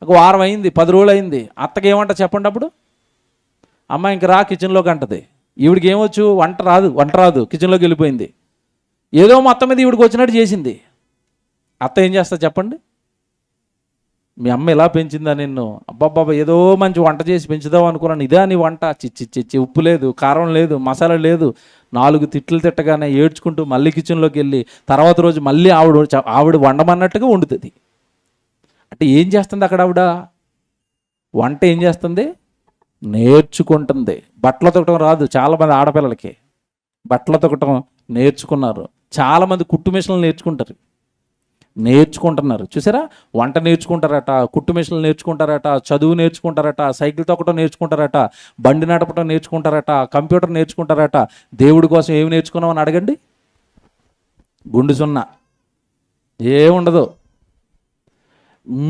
ఒక వారం అయింది, 10 రోజులు అయింది. అత్తకి ఏమంట చెప్పండి అప్పుడు? అమ్మ ఇంక రా కిచెన్లోకి అంటది. ఈవిడికి ఏమొచ్చు? వంట రాదు, కిచెన్లోకి వెళ్ళిపోయింది. ఏదో మొత్తం మీద ఈవిడికి వచ్చినట్టు చేసింది. అత్త ఏం చేస్తా చెప్పండి? మీ అమ్మ ఇలా పెంచిందా నిన్ను? అబ్బాబ్బా ఏదో మంచి వంట చేసి పెంచుదాం అనుకున్నాను, ఇదే నీ వంట? చిచ్చి ఉప్పు లేదు, కారం లేదు, మసాలా లేదు. 4 తిట్లు తిట్టగానే ఏడ్చుకుంటూ మళ్ళీ కిచెన్లోకి వెళ్ళి తర్వాత రోజు మళ్ళీ ఆవిడ వండమన్నట్టుగా వండుతుంది. అంటే ఏం చేస్తుంది అక్కడ ఆవిడ? వంట ఏం చేస్తుంది? నేర్చుకుంటుంది. బట్టలు తొక్కడం రాదు చాలామంది ఆడపిల్లలకి, బట్టలు తొక్కటం నేర్చుకున్నారు. చాలామంది కుట్టు మిషన్లు నేర్చుకుంటున్నారు. చూసారా? వంట నేర్చుకుంటారట, కుట్టు మిషన్లు నేర్చుకుంటారట, చదువు నేర్చుకుంటారట, సైకిల్ తొక్కటం నేర్చుకుంటారట, బండి నడపటం నేర్చుకుంటారట, కంప్యూటర్ నేర్చుకుంటారట. దేవుడి కోసం ఏమి నేర్చుకున్నామని అడగండి, గుండు సున్నా ఏముండదు.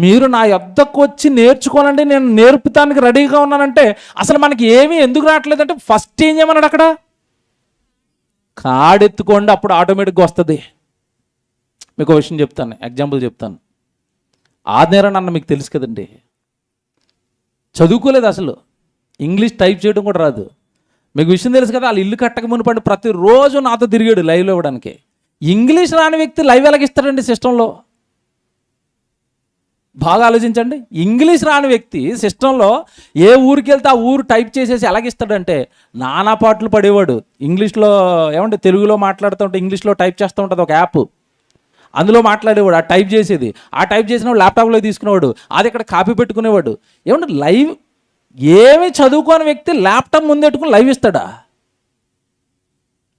మీరు నా యొద్దకు వచ్చి నేర్చుకోనండి, నేను నేర్పుతానికి రెడీగా ఉన్నానంటే అసలు మనకి ఏమీ ఎందుకు రావట్లేదంటే ఫస్ట్ ఏం చేయమన్నాడు అక్కడ? కాడెత్తుకోండి, అప్పుడు ఆటోమేటిక్గా వస్తుంది. మీకు ఒక విషయం చెప్తాను, ఎగ్జాంపుల్ చెప్తాను. ఆదినేరన్ అన్న మీకు తెలుసు కదండి, చదువుకోలేదు అసలు, ఇంగ్లీష్ టైప్ చేయడం కూడా రాదు. మీకు విషయం తెలుసు కదా, వాళ్ళు ఇల్లు కట్టక మునిపండి ప్రతిరోజు నాతో తిరిగాడు లైవ్లో ఇవ్వడానికి. ఇంగ్లీష్ రాని వ్యక్తి లైవ్ ఎలాగిస్తాడండి సిస్టంలో? బాగా ఆలోచించండి. ఇంగ్లీష్ రాని వ్యక్తి సిస్టంలో ఏ ఊరికి వెళ్తే ఆ ఊరు టైప్ చేసేసి ఎలాగిస్తాడంటే నానా పాటలు పడేవాడు. ఇంగ్లీష్లో ఏమంటే తెలుగులో మాట్లాడుతూ ఉంటే ఇంగ్లీష్లో టైప్ చేస్తూ ఉంటుంది ఒక యాప్, అందులో మాట్లాడేవాడు. ఆ టైప్ చేసేది, ఆ టైప్ చేసినవాడు ల్యాప్టాప్లో తీసుకునేవాడు, అది ఇక్కడ కాపీ పెట్టుకునేవాడు. ఏమంటే లైవ్ ఏమి చదువుకోని వ్యక్తి ల్యాప్టాప్ ముందెట్టుకుని లైవ్ ఇస్తాడా?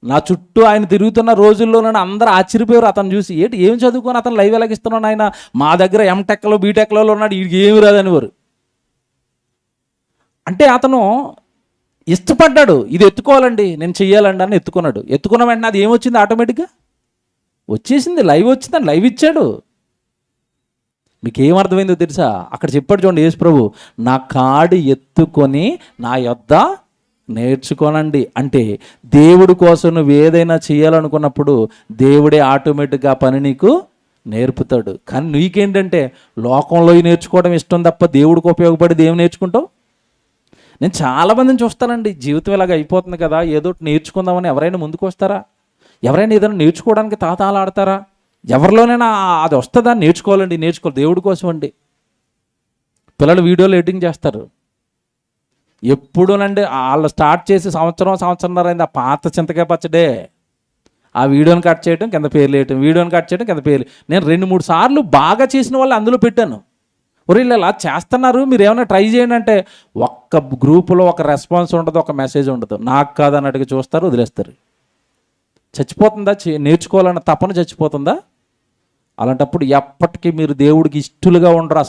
నా చుట్టూ ఆయన తిరుగుతున్న రోజుల్లో నన్ను అందరూ ఆశ్చర్యపోయారు అతను చూసి. ఏం చదువుకొని అతను లైవ్ ఎలాగిస్తున్నాడు? ఆయన మా దగ్గర ఎంటెక్లో బీటెక్లో ఉన్నాడు, వీడికి ఏమి రాదని వారు. అంటే అతను ఇష్టపడ్డాడు, ఇది ఎత్తుకోవాలండి, నేను చెయ్యాలండి అని ఎత్తుకున్నాడు. ఎత్తుకున్న వెంటనే అది ఏమొచ్చింది? ఆటోమేటిక్గా వచ్చేసింది, లైవ్ వచ్చిందని లైవ్ ఇచ్చాడు. మీకు ఏమర్థమైందో తెలుసా? అక్కడ చెప్పాడు చూడండి యేసు ప్రభు, నా కాడి ఎత్తుకొని నా యొద్ద నేర్చుకోనండి. అంటే దేవుడి కోసం నువ్వు ఏదైనా చేయాలనుకున్నప్పుడు దేవుడే ఆటోమేటిక్గా ఆ పని నీకు నేర్పుతాడు. కానీ నీకేంటంటే లోకంలో నేర్చుకోవడం ఇష్టం తప్ప దేవుడికి ఉపయోగపడేది ఏం నేర్చుకుంటావు? నేను చాలామందిని చూస్తానండి, జీవితం ఇలాగ అయిపోతుంది కదా, ఏదో ఒకటి నేర్చుకుందామని ఎవరైనా ముందుకు వస్తారా? ఎవరైనా ఏదైనా నేర్చుకోవడానికి తాతాలాడతారా? ఎవరిలోనైనా అది వస్తుందా? నేర్చుకోవాలండి, నేర్చుకోవాలి, దేవుడి కోసం అండి. పిల్లలు వీడియోలు ఎడిటింగ్ చేస్తారు. ఎప్పుడునండి వాళ్ళు స్టార్ట్ చేసి సంవత్సరంన్నర అయింది, ఆ పాత చింతకాయ పచ్చడే. ఆ వీడియోని కట్ చేయడం, కింద పేర్లు వేయటం, వీడియోని కట్ చేయడం, కింద పేర్లు. నేను 2-3 సార్లు బాగా చేసిన వాళ్ళు అందులో పెట్టాను. ఒరే ఇలా చేస్తున్నారు, మీరు ఏమైనా ట్రై చేయండి అంటే ఒక్క గ్రూపులో ఒక రెస్పాన్స్ ఉండదు, ఒక మెసేజ్ ఉండదు. నాకు కాదన్నట్టుగా చూస్తారు, వదిలేస్తారు. చచ్చిపోతుందా? నేర్చుకోవాలన్న తపన చచ్చిపోతుందా? అలాంటప్పుడు ఎప్పటికీ మీరు దేవుడికి ఇష్టలుగా ఉండరు.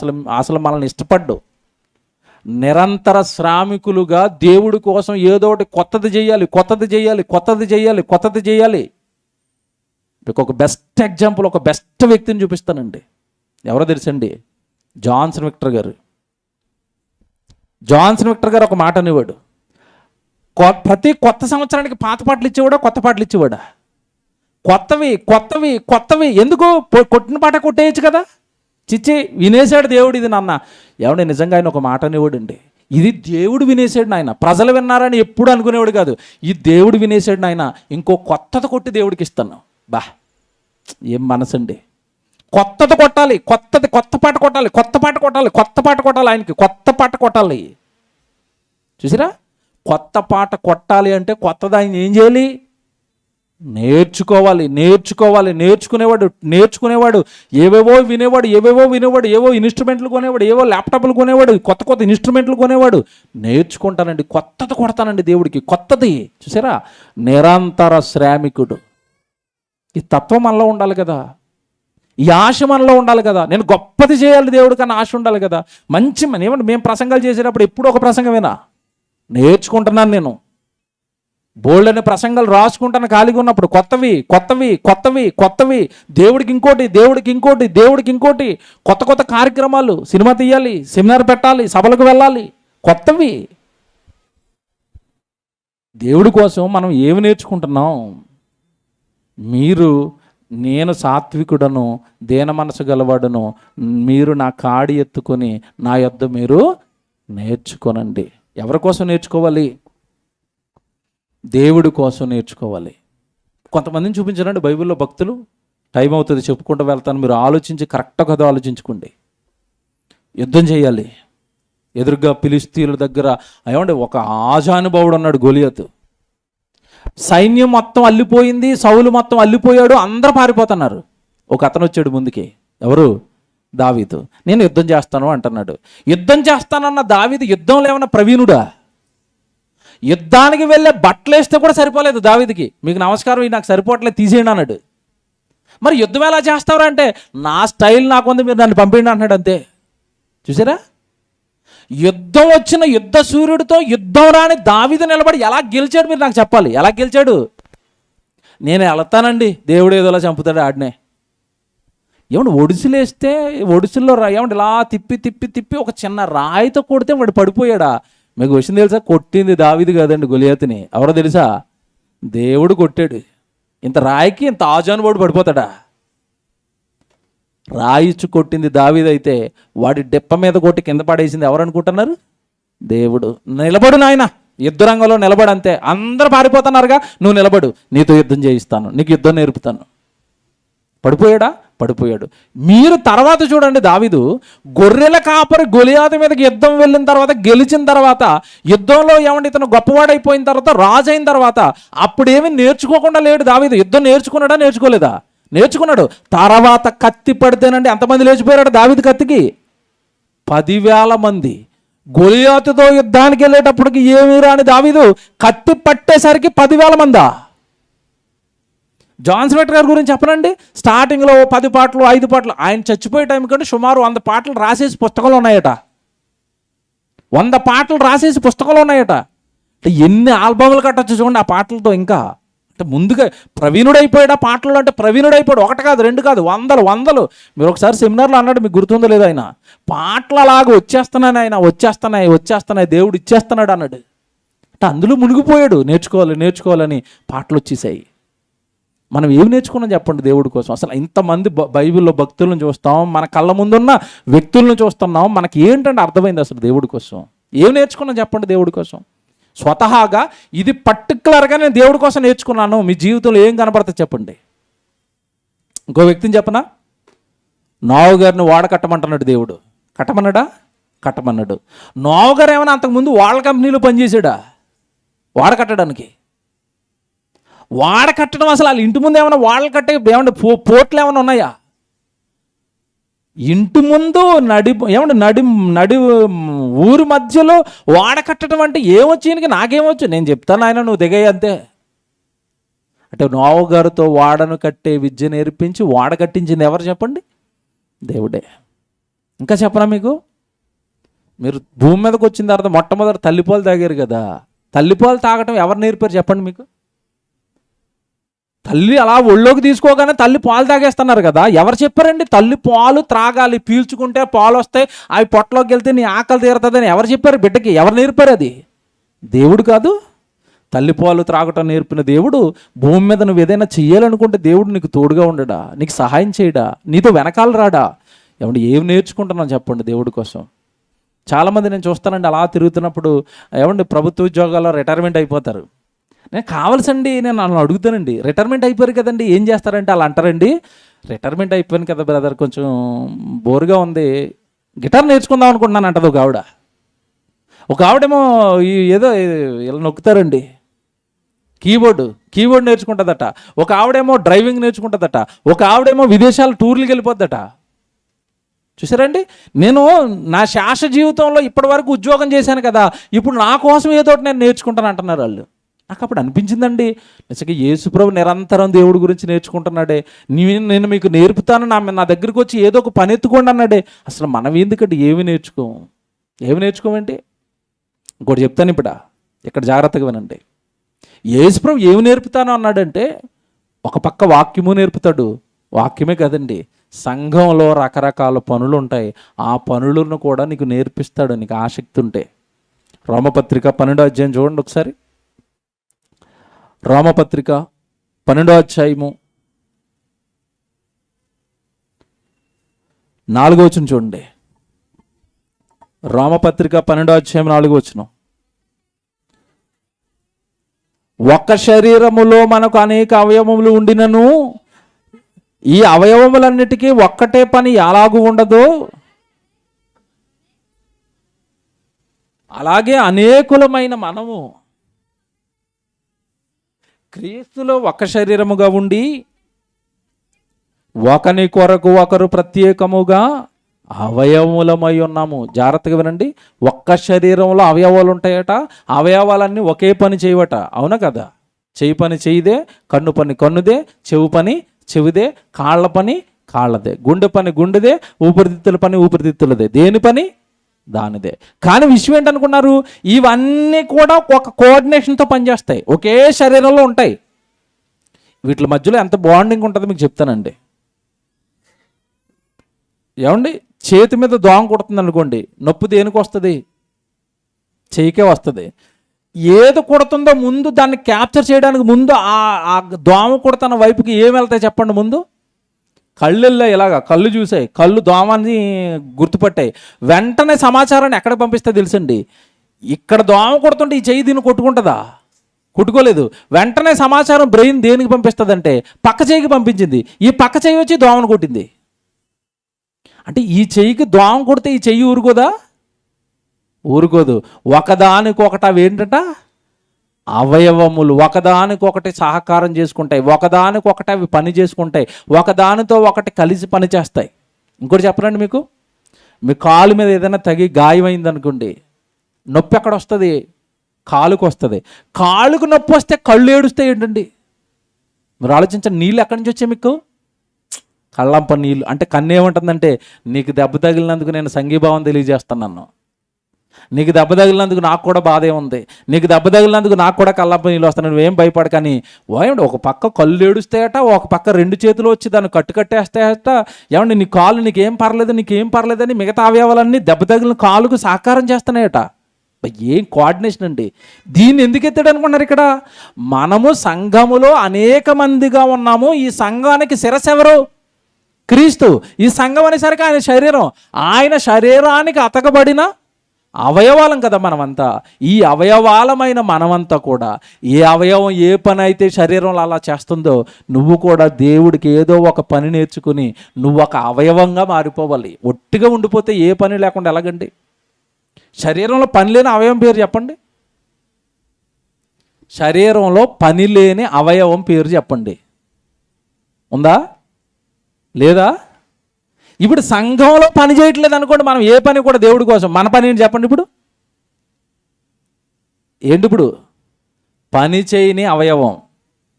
అసలు మనల్ని ఇష్టపడ్డు. నిరంతర శ్రామికులుగా దేవుడి కోసం ఏదో ఒకటి కొత్తది చేయాలి. మీకు ఒక బెస్ట్ ఎగ్జాంపుల్, ఒక బెస్ట్ వ్యక్తిని చూపిస్తానండి. ఎవరో తెలుసండి? జాన్సన్ విక్టర్ గారు. జాన్సన్ విక్టర్ గారు ఒక మాట అనేవాడు, ప్రతి కొత్త సంవత్సరానికి పాత పాటలు ఇచ్చేవాడా, కొత్త పాటలు ఇచ్చేవాడా? కొత్తవి ఎందుకు? కొట్టిన పాట కొట్టేయచ్చు కదా. చిచ్చి, వినేశాడు దేవుడు ఇది నాన్న. ఏమంటే నిజంగా ఆయన ఒక మాట అనేవాడు అండి, ఇది దేవుడు వినేశాడు నాయన, ప్రజలు విన్నారని ఎప్పుడు అనుకునేవాడు కాదు. ఈ దేవుడు వినేశాడు నాయన, ఇంకో కొత్తది కొట్టి దేవుడికి ఇస్తాను. బా, ఏం మనసండి. కొత్తది కొట్టాలి, కొత్త పాట కొట్టాలి, ఆయనకి కొత్త పాట కొట్టాలి. చూసిరా, కొత్త పాట కొట్టాలి అంటే కొత్తది ఆయన ఏం చేయాలి? నేర్చుకునేవాడు. ఏవేవో వినేవాడు, ఏవో ఇన్స్ట్రుమెంట్లు కొనేవాడు, ఏవో ల్యాప్టాప్లు కొనేవాడు, కొత్త ఇన్స్ట్రుమెంట్లు కొనేవాడు. నేర్చుకుంటానండి, కొత్తది కొడతానండి దేవుడికి, కొత్తది. చూసారా, నిరంతర శ్రామికుడు. ఈ తత్వం మనలో ఉండాలి కదా, ఈ ఆశ మనలో ఉండాలి కదా. నేను గొప్పది చేయాలి దేవుడికి అన్న ఆశ ఉండాలి కదా. ఏమంటే మేము ప్రసంగాలు చేసేటప్పుడు ఎప్పుడు ఒక ప్రసంగమేనా? నేర్చుకుంటున్నాను నేను. బోల్డ్ అనే ప్రసంగాలు రాసుకుంటాను ఖాళీగా ఉన్నప్పుడు. కొత్తవి, దేవుడికి ఇంకోటి, కొత్త కార్యక్రమాలు, సినిమా తీయాలి, సెమినార్ పెట్టాలి, సభలకు వెళ్ళాలి, కొత్తవి. దేవుడి కోసం మనం ఏమి నేర్చుకుంటున్నాం? నేను సాత్వికుడను, దీన మనసు గలవాడును, మీరు నా కాడి ఎత్తుకొని నా యొద్ద మీరు నేర్చుకోనండి. ఎవరి కోసం నేర్చుకోవాలి? దేవుడి కోసం నేర్చుకోవాలి. కొంతమందిని చూపించారండి బైబిల్లో భక్తులు. టైం అవుతుంది, చెప్పుకుంటూ వెళ్తాను, మీరు ఆలోచించి కరెక్ట్ కదా ఆలోచించుకోండి. యుద్ధం చేయాలి. ఎదురుగా ఫిలిష్తీయుల దగ్గర ఏమంటే ఒక ఆజానుభావుడు ఉన్నాడు, గొలియాతు. సైన్యం మొత్తం అల్లిపోయింది, సౌలు మొత్తం అల్లిపోయాడు, అందరూ పారిపోతున్నారు. ఒక అతను వచ్చాడు ముందుకి. ఎవరు? దావీదు. నేను యుద్ధం చేస్తాను అంటున్నాడు. యుద్ధం చేస్తానన్న దావీదు యుద్ధంలో ఏమన్నా ప్రవీణుడా? యుద్ధానికి వెళ్ళే బట్టలు వేస్తే కూడా సరిపోలేదు దావీదుకి. మీకు నమస్కారం, నాకు సరిపోవట్లేదు, తీసేయండి అన్నాడు. మరి యుద్ధం ఎలా చేస్తారా అంటే, నా స్టైల్ నాకుంది, మీరు నన్ను పంపిండి అంటున్నాడు. అంతే. చూసారా, యుద్ధం వచ్చిన యుద్ధ సూర్యుడితో యుద్ధం రాని దావీదు నిలబడి ఎలా గెలిచాడు? మీరు నాకు చెప్పాలి, ఎలా గెలిచాడు? నేను వెళ్తానండి, దేవుడు ఏదోలా చంపుతాడు ఆడినే. ఏమంటే ఒడిసిలేస్తే ఒడిసిల్లో ఏమంటే ఇలా తిప్పి ఒక చిన్న రాయితో కొడితే వాడు పడిపోయాడా? మీకు విషయం తెలుసా? కొట్టింది దావీదు కాదండి, గొలియాతుని. ఎవరో తెలుసా? దేవుడు కొట్టాడు. ఇంత రాయికి ఇంత ఆజానుభావుడు పడిపోతాడా? రాయిచ్చు కొట్టింది దావీదు అయితే వాడి డెప్ప మీద కొట్టి కింద పడేసింది ఎవరు అనుకుంటున్నారు? దేవుడు. నిలబడు నాయన, యుద్ధ రంగంలో నిలబడు, అంతే. అందరూ పారిపోతున్నారుగా, నువ్వు నిలబడు, నీతో యుద్ధం చేయిస్తాను, నీకు యుద్ధం నేర్పుతాను. పడిపోయాడు. మీరు తర్వాత చూడండి, దావీదు గొర్రెల కాపరి గొలియాతు మీదకి యుద్ధం వెళ్ళిన తర్వాత, గెలిచిన తర్వాత, యుద్ధంలో ఏమంటే ఇతను గొప్పవాడైపోయిన తర్వాత, రాజు అయిన తర్వాత, అప్పుడేమీ నేర్చుకోకుండా లేడు దావీదు. యుద్ధం నేర్చుకున్నాడా? నేర్చుకోలేదా? నేర్చుకున్నాడు. తర్వాత కత్తి పడితేనండి ఎంతమంది లేచిపోయాడు దావీదు కత్తికి? 10,000 మంది. గొలియాతుతో యుద్ధానికి వెళ్ళేటప్పటికి ఏమీ రాని దావీదు కత్తి పట్టేసరికి 10,000 మందా? జాన్సన్ విక్టర్ గారి గురించి చెప్పనండి. స్టార్టింగ్లో 10 పాటలు 5 పాటలు, ఆయన చచ్చిపోయే టైం కంటే సుమారు 100 పాటలు రాసేసి పుస్తకాలు ఉన్నాయట. 100 పాటలు రాసేసి పుస్తకాలు ఉన్నాయట. అంటే ఎన్ని ఆల్బమ్లు కట్టచ్చు చూడండి ఆ పాటలతో. ఇంకా అంటే ముందుగా ప్రవీణుడైపోయాడు ఆ పాటలు. అంటే ప్రవీణుడైపోయాడు. 1 కాదు 2 కాదు, వందలు. మీరు ఒకసారి సెమినార్లో అన్నాడు, మీకు గుర్తుందో లేదు, ఆయన పాటలు అలాగా వచ్చేస్తున్నాయి దేవుడు ఇచ్చేస్తున్నాడు అన్నాడు. అంటే అందులో మునిగిపోయాడు. నేర్చుకోవాలని పాటలు వచ్చేసాయి. మనం ఏమి నేర్చుకున్నాం చెప్పండి దేవుడి కోసం? అసలు ఇంతమంది బైబిల్లో భక్తులను చూస్తాం, మన కళ్ళ ముందున్న వ్యక్తులను చూస్తున్నాం, మనకి ఏంటంటే అర్థమైంది అసలు దేవుడి కోసం? ఏం నేర్చుకున్నాను చెప్పండి దేవుడి కోసం? స్వతహాగా ఇది పర్టికులర్గా నేను దేవుడి కోసం నేర్చుకున్నాను. మీ జీవితంలో ఏం కనపడుతుంది చెప్పండి? ఇంకో వ్యక్తిని చెప్పనా? నోవహు గారిని ఓడ కట్టమంటున్నాడు దేవుడు. కట్టమన్నాడా? కట్టమన్నాడు. నోవహు గారు ఏమైనా అంతకుముందు వాళ్ళ కంపెనీలో పనిచేసాడా ఓడ కట్టడానికి? ఓడ కట్టడం అసలు వాళ్ళ ఇంటి ముందు ఏమైనా వాళ్ళ కట్టే ఏమన్నా పోట్లు ఏమైనా ఉన్నాయా? ఇంటి ముందు నడి ఊరి మధ్యలో ఓడ కట్టడం అంటే ఏమొచ్చు ఈయనకి? నాకేమొచ్చు? నేను చెప్తాను ఆయన, నువ్వు దిగాయి అంతే. అంటే నోవహు గారితో ఓడను కట్టే విద్య నేర్పించి ఓడ కట్టించింది ఎవరు చెప్పండి? దేవుడే. ఇంకా చెప్పనా మీకు? మీరు భూమి మీదకి వచ్చిన తర్వాత మొట్టమొదటి తల్లిపాలు తాగారు కదా, తల్లిపాలు తాగటం ఎవరు నేర్పారు చెప్పండి మీకు? తల్లి అలా ఒళ్ళోకి తీసుకోగానే తల్లి పాలు తాగేస్తున్నారు కదా, ఎవరు చెప్పారండి? తల్లి పాలు త్రాగాలి, పీల్చుకుంటే పాలు వస్తాయి, అవి పొట్టలోకి వెళ్తే నీ ఆకలి తీరుతుందని ఎవరు చెప్పారు బిడ్డకి? ఎవరు నేర్పారు? అది దేవుడు కాదు. తల్లి పాలు త్రాగటం నేర్పిన దేవుడు భూమి మీద నువ్వు ఏదైనా చెయ్యాలనుకుంటే దేవుడు నీకు తోడుగా ఉండడా? నీకు సహాయం చేయడా? నీతో వెనకాల రాడా? ఏం నేర్చుకుంటున్నాను చెప్పండి దేవుడి కోసం? చాలామంది నేను చూస్తానండి, అలా తిరుగుతున్నప్పుడు ప్రభుత్వ ఉద్యోగాల్లో రిటైర్మెంట్ అయిపోతారు. నేను కావాల్సండి, నేను అలా అడుగుతానండి, రిటైర్మెంట్ అయిపోయారు కదండి, ఏం చేస్తారంటే అలా అంటారండి, రిటైర్మెంట్ అయిపోయాను కదా బ్రదర్, కొంచెం బోరుగా ఉంది, గిటార్ నేర్చుకుందాం అనుకుంటున్నాను అంటది ఒక ఆవిడ. ఒక ఆవిడేమో ఏదో ఇలా నొక్కుతారండి, కీబోర్డ్ నేర్చుకుంటుందట. ఒక ఆవిడేమో డ్రైవింగ్ నేర్చుకుంటుందట. ఒక ఆవిడేమో విదేశాల టూర్లకు వెళ్ళిపోద్దట. చూసారండి, నేను నా శాశ్వత జీవితంలో ఇప్పటి వరకు ఉద్యోగం చేశాను కదా, ఇప్పుడు నా కోసం ఏదో నేను నేర్చుకుంటాను అంటున్నారు వాళ్ళు. నాకు అప్పుడు అనిపించిందండి, నిజంగా యేసుప్రభు నిరంతరం దేవుడి గురించి నేర్చుకుంటున్నాడే. నేను మీకు నేర్పుతాను, నా దగ్గరికి వచ్చి ఏదో ఒక పని ఎత్తుకోండి అన్నాడే. అసలు మనం ఎందుకంటే ఏమి నేర్చుకోమండి? ఇంకోటి చెప్తాను ఇప్పుడు, ఇక్కడ జాగ్రత్తగా వినండి. యేసుప్రభు ఏమి నేర్పుతాను అన్నాడంటే, ఒక పక్క వాక్యము నేర్పుతాడు. వాక్యమే కదండి, సంఘంలో రకరకాల పనులు ఉంటాయి, ఆ పనులను కూడా నీకు నేర్పిస్తాడు, నీకు ఆసక్తి ఉంటే. రోమపత్రిక 12వ అధ్యాయం చూడండి ఒకసారి. రోమపత్రిక 12వ అధ్యాయము 4వ వచనం చూడండి. రోమపత్రిక 12వ అధ్యాయం 4వ వచనం. ఒక్క శరీరములో మనకు అనేక అవయవములు ఉండినను ఈ అవయవములన్నిటికీ ఒక్కటే పని ఎలాగూ ఉండదో అలాగే అనేకులమైన మనము క్రీస్తులో ఒక శరీరముగా ఉండి ఒకని కొరకు ఒకరు ప్రత్యేకముగా అవయవములమై ఉన్నాము. జాగ్రత్తగా వినండి, ఒక్క శరీరంలో అవయవాలు ఉంటాయట, అవయవాలన్నీ ఒకే పని చేయవట. అవునా కదా? చెయ్యి పని చెయ్యిదే, కన్ను పని కన్నుదే, చెవు పని చెవిదే, కాళ్ళ పని కాళ్ళదే, గుండె పని గుండెదే, ఊపిరితిత్తుల పని ఊపిరితిత్తులదే, దేని పని దానిదే. కానీ విషయం ఏంటనుకున్నారు? ఇవన్నీ కూడా ఒక కోఆర్డినేషన్తో పనిచేస్తాయి, ఒకే శరీరంలో ఉంటాయి. వీటి మధ్యలో ఎంత బాండింగ్ ఉంటుందో మీకు చెప్తానండి. చేతి మీద దోమ కుడుతుంది అనుకోండి, నొప్పి దేనికి వస్తుంది? చేయికే వస్తుంది. ఏది కుడుతుందో ముందు దాన్ని క్యాప్చర్ చేయడానికి ముందు ఆ దోమ కుడుతున్న వైపుకి ఏం వెళ్తాయి చెప్పండి? ముందు కళ్ళు వెళ్ళాయి, ఇలాగా కళ్ళు చూసాయి, కళ్ళు దోమని గుర్తుపట్టాయి. వెంటనే సమాచారాన్ని ఎక్కడ పంపిస్తే తెలుసండి? ఇక్కడ దోమ కొడుతుంటే ఈ చెయ్యి దీన్ని కొట్టుకుంటుందా? కొట్టుకోలేదు. వెంటనే సమాచారం బ్రెయిన్ దేనికి పంపిస్తుంది అంటే పక్క చెయ్యికి పంపించింది. ఈ పక్క చెయ్యి వచ్చి దోమను కొట్టింది. అంటే ఈ చెయ్యికి దోమ కొడితే ఈ చెయ్యి ఊరుకోదా? ఊరుకోదు. ఒకదానికొకటి అవి ఏంటంట? అవయవములు ఒకదానికొకటి సహకారం చేసుకుంటాయి, ఒకదానికొకటి అవి పని చేసుకుంటాయి, ఒకదానితో ఒకటి కలిసి పని చేస్తాయి. ఇంకోటి చెప్పరండి మీకు, మీ కాలు మీద ఏదైనా తగి గాయమైంది అనుకోండి, నొప్పి ఎక్కడ వస్తుంది? కాలుకు వస్తుంది. కాలుకు నొప్పి వస్తే కళ్ళు ఏడుస్తాయి ఏంటండి? మీరు ఆలోచించండి, నీళ్ళు ఎక్కడి నుంచి వచ్చాయి మీకు? కళ్ళంప నీళ్ళు. అంటే కన్ను ఏమంటుందంటే, నీకు దెబ్బ తగిలినందుకు నేను సంఘీభావం తెలియజేస్తున్నాను, నీకు దెబ్బ తగిలినందుకు నాకు కూడా బాధే ఉంది, నీకు దెబ్బ తగిలినందుకు నాకు కూడా కళ్ళంప నీళ్ళు వస్తాను, నువ్వేం భయపడకని. ఒక పక్క కళ్ళు ఏడుస్తాయట, ఒక పక్క రెండు చేతులు వచ్చి దాన్ని కట్టేస్తాయట. నీ కాలు నీకేం పర్లేదని మిగతా అవయవాలన్నీ దెబ్బ తగిలిన కాలుకు సహకారం చేస్తున్నాయట. ఏం కోఆర్డినేషన్ అండి! దీన్ని ఎందుకు ఎత్తాడు అనుకున్నారు? ఇక్కడ మనము సంఘములో అనేక మందిగా ఉన్నాము. ఈ సంఘానికి శిరస్సు ఎవరు? క్రీస్తు. ఈ సంఘం అనేసరికి ఆయన శరీరం. ఆయన శరీరానికి అతకబడిన అవయవాలం కదా మనమంతా. ఈ అవయవాలమైన మనమంతా కూడా ఏ అవయవం ఏ పని అయితే శరీరంలో అలా చేస్తుందో, నువ్వు కూడా దేవుడికి ఏదో ఒక పని నేర్చుకుని నువ్వు ఒక అవయవంగా మారిపోవాలి. ఒట్టిగా ఉండిపోతే ఏ పని లేకుండా ఎలాగండి? శరీరంలో పని లేని అవయవం పేరు చెప్పండి. శరీరంలో పని లేని అవయవం పేరు చెప్పండి. ఉందా లేదా? ఇప్పుడు సంఘంలో పని చేయట్లేదు అనుకోండి, మనం ఏ పని కూడా దేవుడి కోసం, మన పని ఏంటి చెప్పండి? ఇప్పుడు పని చేయని అవయవం.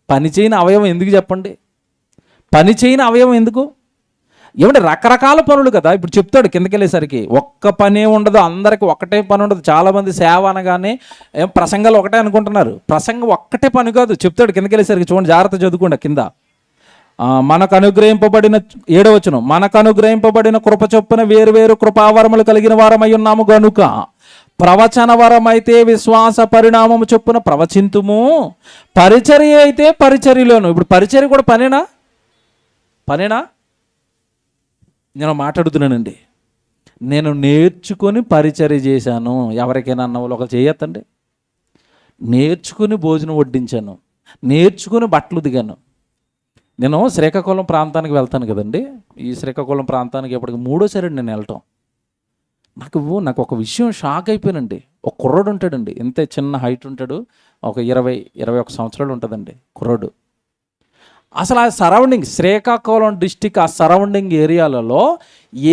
పని చేయని అవయవం ఎందుకు చెప్పండి? పని చేయని అవయవం ఎందుకు? ఏమంటే రకరకాల పనులు కదా. ఇప్పుడు చెప్తాడు కిందకి వెళ్ళేసరికి, ఒక్క పనే ఉండదు, అందరికి ఒకటే పని ఉండదు. చాలామంది సేవ అనగానే ప్రసంగాలు ఒకటే అనుకుంటున్నారు. ప్రసంగం ఒక్కటే పని కాదు. చెప్తాడు కిందకి వెళ్ళేసరికి, చూడండి, జాగ్రత్త చదువుకోండి కింద. మనకు అనుగ్రహింపబడిన 7వ వచనం, మనకు అనుగ్రహింపబడిన కృప చొప్పున వేరు వేరు కృపావరములు కలిగిన వారమై ఉన్నాము గనుక ప్రవచన వరం అయితే విశ్వాస పరిణామము చొప్పున ప్రవచింతుము, పరిచర్య అయితే పరిచర్యలోను. ఇప్పుడు పరిచర్య కూడా పనేనా? నేను మాట్లాడుతున్నానండి. నేను నేర్చుకొని పరిచర్య చేశాను. ఎవరికైనా అన్న వాళ్ళు ఒకరు చేయొద్దండి. నేర్చుకుని భోజనం వడ్డించాను, నేర్చుకుని బట్టలు దిగాను. నేను శ్రీకాకుళం ప్రాంతానికి వెళ్తాను కదండి. ఈ శ్రీకాకుళం ప్రాంతానికి ఎప్పటికి 3వ నేను వెళ్ళటం. నాకు ఒక విషయం షాక్ అయిపోయానండి. ఒక కుర్రోడు ఉంటాడండి, ఇంత చిన్న హైట్ ఉంటాడు, ఒక 20-21 సంవత్సరాలు ఉంటుందండి కుర్రోడు. అసలు ఆ సరౌండింగ్, శ్రీకాకుళం డిస్టిక్ ఆ సరౌండింగ్ ఏరియాలలో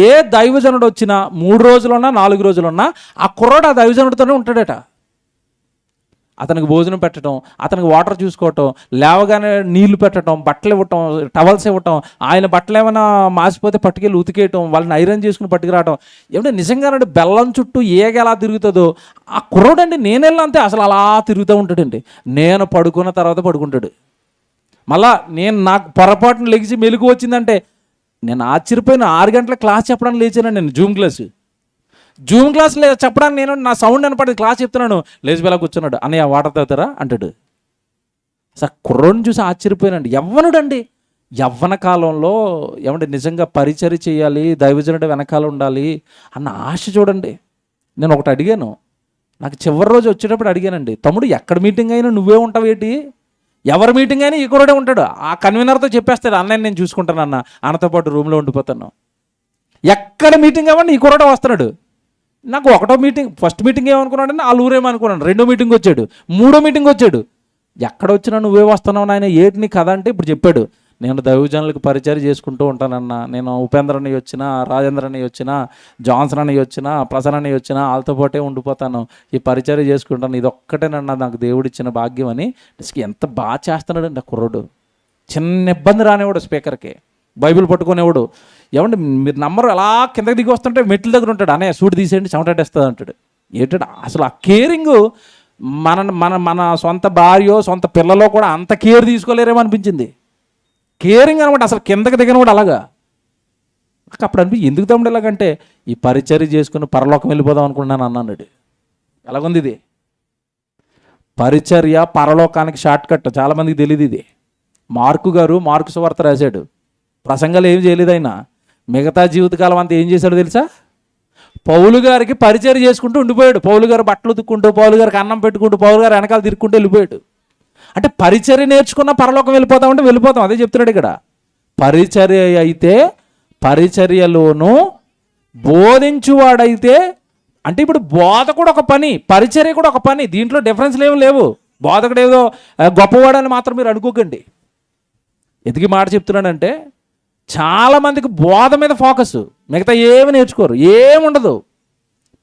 ఏ దైవజనుడు వచ్చినా 3 రోజులున్నా 4 రోజులున్నా ఆ కుర్రోడు ఆ దైవజనుడితోనే ఉంటాడట. అతనికి భోజనం పెట్టడం, అతనికి వాటర్ చూసుకోవటం, లేవగానే నీళ్లు పెట్టడం, బట్టలు ఇవ్వటం, టవల్స్ ఇవ్వటం, ఆయన బట్టలు ఏమైనా మాసిపోతే పట్టుకెళ్ళి ఉతికేయటం, వాళ్ళని ఐరన్ చేసుకుని పట్టుకురావటం. ఏమంటే నిజంగానండి, బెల్లం చుట్టూ ఏగ ఎలా తిరుగుతుందో ఆ కుర్రోడండి. నేను వెళ్ళంతే అసలు అలా తిరుగుతూ ఉంటాడండి. నేను పడుకున్న తర్వాత పడుకుంటాడు. మళ్ళా నాకు పొరపాటున లెగిసి మెలుగు వచ్చిందంటే నేను ఆశ్చర్యపోయిన. 6 గంటల క్లాస్ చెప్పడానికి లేచానండి నేను. జూమ్ క్లాస్లో చెప్పడానికి నేను నా సౌండ్ వినపడి క్లాస్ చెప్తున్నాను, లేచి బెలా కూర్చున్నాడు. అన్నయ్య వాటర్ తాగుతారా అంటాడు. సార్ కుర్రోడిని చూసి ఆశ్చర్యపోయానండి. యవ్వనుడండి. యవ్వన కాలంలో ఏమంటే నిజంగా పరిచర్య చేయాలి, దైవజనుడు వెనకాల ఉండాలి అన్న ఆశ చూడండి. నేను ఒకటి అడిగాను, నాకు చివరి రోజు వచ్చేటప్పుడు అడిగానండి, తమ్ముడు ఎక్కడ మీటింగ్ అయినా నువ్వే ఉంటావు ఏంటి? ఎవరి మీటింగ్ అయినా ఈ కుర్రోడే ఉంటాడు. ఆ కన్వీనర్తో చెప్పేస్తాడు, అన్నయ్య నేను చూసుకుంటాను అన్న, అన్నతో పాటు రూమ్లో ఉండిపోతాను. ఎక్కడ మీటింగ్ అవ్వండి ఈ కుర్రోడే వస్తున్నాడు. నాకు ఫస్ట్ మీటింగ్ ఏమనుకున్నాడని ఆ ఊరేమనుకున్నాను. 2వ మీటింగ్ వచ్చాడు, 3వ మీటింగ్ వచ్చాడు. ఎక్కడ వచ్చినా నువ్వే వస్తున్నావు నాయన, ఏంటి నీ కథ అంటే ఇప్పుడు చెప్పాడు, నేను దైవజనులకు పరిచయం చేసుకుంటూ ఉంటానన్న. నేను ఉపేంద్ర అని వచ్చినా, రాజేంద్ర అని వచ్చినా, జాన్సన్ అని వచ్చినా, ప్రసన్న అని వచ్చినా వాళ్ళతో పాటే ఉండిపోతాను, ఈ పరిచయం చేసుకుంటాను. ఇది ఒక్కటేనన్నా నాకు దేవుడిచ్చిన భాగ్యం అని. ఎంత బాగా చేస్తున్నాడండి ఆ కుర్రోడు. చిన్న ఇబ్బంది రానివాడు స్పీకర్కి, బైబిల్ పట్టుకునేవాడు. ఏమంటే మీరు నమ్మరు, అలా కిందకి దిగి వస్తుంటే మెట్ల దగ్గర ఉంటాడు, అనే సూట్ తీసేయండి చెమటేస్తుంది అంటాడు. ఏంటంటే అసలు ఆ కేరింగ్ మన సొంత భార్యో సొంత పిల్లలో కూడా అంత కేర్ తీసుకోలేరేమో అనిపించింది. కేరింగ్ అనమాట. అసలు కిందకి దిగిన కూడా అలాగా. అప్పుడు ఎందుకు తమ్ముడు ఎలాగంటే, ఈ పరిచర్య చేసుకుని పరలోకం వెళ్ళిపోదాం అనుకున్నాను అన్నాడు. ఎలాగుంది ఇది? పరిచర్య పరలోకానికి షార్ట్ కట్. చాలామందికి తెలియదు ఇది. మార్కు సువార్త రాశాడు, ప్రసంగాలు ఏం చేయలేదు ఆయన. మిగతా జీవితకాలం అంతా ఏం చేశాడో తెలుసా? పౌలు గారికి పరిచర్య చేసుకుంటూ ఉండిపోయాడు. పౌలు గారు బట్టలు ఉతుక్కుంటూ, పౌలు గారికి అన్నం పెట్టుకుంటూ, పౌలు గారు వెనకాల తిరుక్కుంటూ వెళ్ళిపోయాడు. అంటే పరిచర్య నేర్చుకున్న పరలోకం వెళ్ళిపోతామంటే వెళ్ళిపోతాం. అదే చెప్తున్నాడు ఇక్కడ. పరిచర్య అయితే పరిచర్యలోను, బోధించువాడైతే, అంటే ఇప్పుడు బోధకుడు ఒక పని, పరిచర్య కూడా ఒక పని. దీంట్లో డిఫరెన్స్లు ఏమి లేవు. బోధకుడు ఏదో గొప్పవాడని మాత్రం మీరు అనుకోకండి. ఎందుకు మాట చెప్తున్నాడంటే, చాలామందికి బోధ మీద ఫోకస్, మిగతా ఏమి నేర్చుకోరు, ఏముండదు.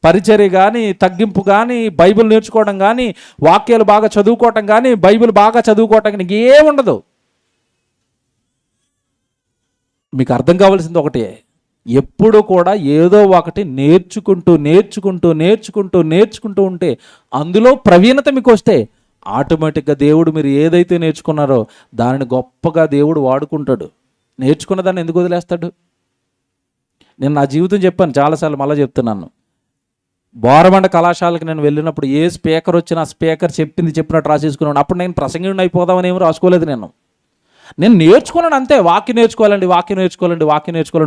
పరిచర్య కానీ, తగ్గింపు కానీ, బైబిల్ నేర్చుకోవడం కానీ, వాక్యాలు బాగా చదువుకోవటం కానీ, బైబిల్ బాగా చదువుకోవటం కానీ ఏముండదు. మీకు అర్థం కావాల్సింది ఒకటే, ఎప్పుడు కూడా ఏదో ఒకటి నేర్చుకుంటూ ఉంటే, అందులో ప్రవీణత మీకు వస్తే ఆటోమేటిక్గా దేవుడు మీరు ఏదైతే నేర్చుకున్నారో దానిని గొప్పగా దేవుడు వాడుకుంటాడు. నేర్చుకున్న దాన్ని ఎందుకు వదిలేస్తాడు? నేను నా జీవితం చెప్పాను చాలాసార్లు, మళ్ళీ చెప్తున్నాను. బోరబండ కళాశాలకు నేను వెళ్ళినప్పుడు ఏ స్పీకర్ వచ్చినా స్పీకర్ చెప్పినట్టు రాసేసుకున్నాను. అప్పుడు నేను ప్రసంగిని అయిపోదామని ఏమి రాసుకోలేదు నేను. నేను నేర్చుకున్నాను అంతే. వాక్యం నేర్చుకోవాలండి,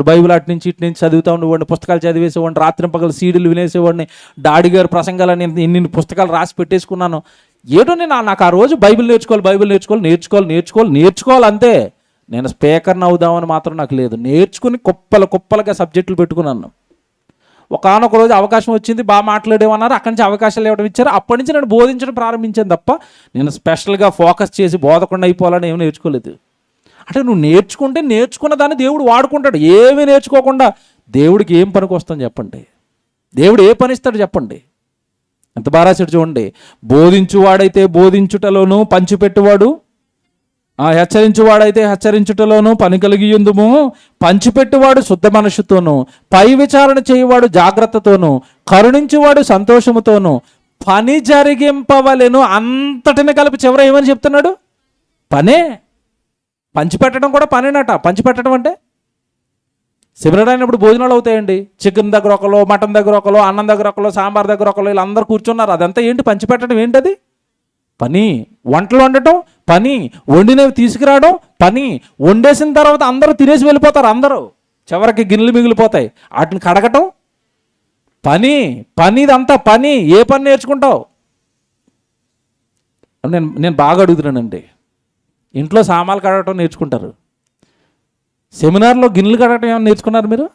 బైబిల్ అటు నుంచి ఇటు నుంచి చదువుతూ ఉండేవాడిని, పుస్తకాలు చదివేసేవాడిని, రాత్రింపగలు సీడీలు వినేసేవాడిని, డాడీ గారి ప్రసంగాలని ఇన్ని పుస్తకాలు రాసి పెట్టేసుకున్నాను. ఏదో నాకు ఆ రోజు బైబిల్ నేర్చుకోవాలి అంతే. నేను స్పీకర్ని అవుదామని మాత్రం నాకు లేదు. నేర్చుకుని కుప్పలుగా సబ్జెక్టులు పెట్టుకున్నాను. ఒకానొక రోజు అవకాశం వచ్చింది, బాగా మాట్లాడేమన్నారు, అక్కడి నుంచి అవకాశాలు ఇవ్వడం ఇచ్చారు. అప్పటి నుంచి నేను బోధించడం ప్రారంభించాను తప్ప నేను స్పెషల్గా ఫోకస్ చేసి బోధకుండా అయిపోవాలని ఏమీ నేర్చుకోలేదు. అంటే నువ్వు నేర్చుకున్న దాన్ని దేవుడు వాడుకుంటాడు. ఏమీ నేర్చుకోకుండా దేవుడికి ఏం పనికి వస్తుందని చెప్పండి? దేవుడు ఏ పని ఇస్తాడు చెప్పండి? ఎంత బాగా రాశాడు చూడండి. బోధించువాడైతే బోధించుటలోను, పంచిపెట్టువాడు హెచ్చరించువాడైతే హెచ్చరించుటలోను పని కలిగి ఉందుము. పంచిపెట్టువాడు శుద్ధ మనస్సుతోను, పై విచారణ చేయువాడు జాగ్రత్తతోను, కరుణించువాడు సంతోషముతోను పని జరిగింపవలెను. అంతటిని కలిపి చివర ఏమని చెప్తున్నాడు? పనే. పంచిపెట్టడం కూడా పనేనట. పంచిపెట్టడం అంటే సెమినార్ అయినప్పుడు భోజనాలు అవుతాయండి. చికెన్ దగ్గర ఒకరు, మటన్ దగ్గర ఒకరు, అన్నం దగ్గర ఒకరు, సాంబార్ దగ్గర ఒకరు, వీళ్ళందరూ కూర్చున్నారు. అదంతా ఏంటి? పంచిపెట్టడం ఏంటది? పని. వంటలు వండటం పని, వండినవి తీసుకురావడం పని, వండేసిన తర్వాత అందరూ తినేసి వెళ్ళిపోతారు. అందరూ చివరికి గిన్నెలు మిగిలిపోతాయి, వాటిని కడగటం పని. ఇదంతా పని. ఏ పని నేర్చుకుంటావు? నేను బాగా అడుగుతున్నానండి. ఇంట్లో సామాన్లు కడగటం నేర్చుకుంటారు, సెమినార్లో గిన్నెలు కడగటం ఏమైనా నేర్చుకున్నారు మీరు?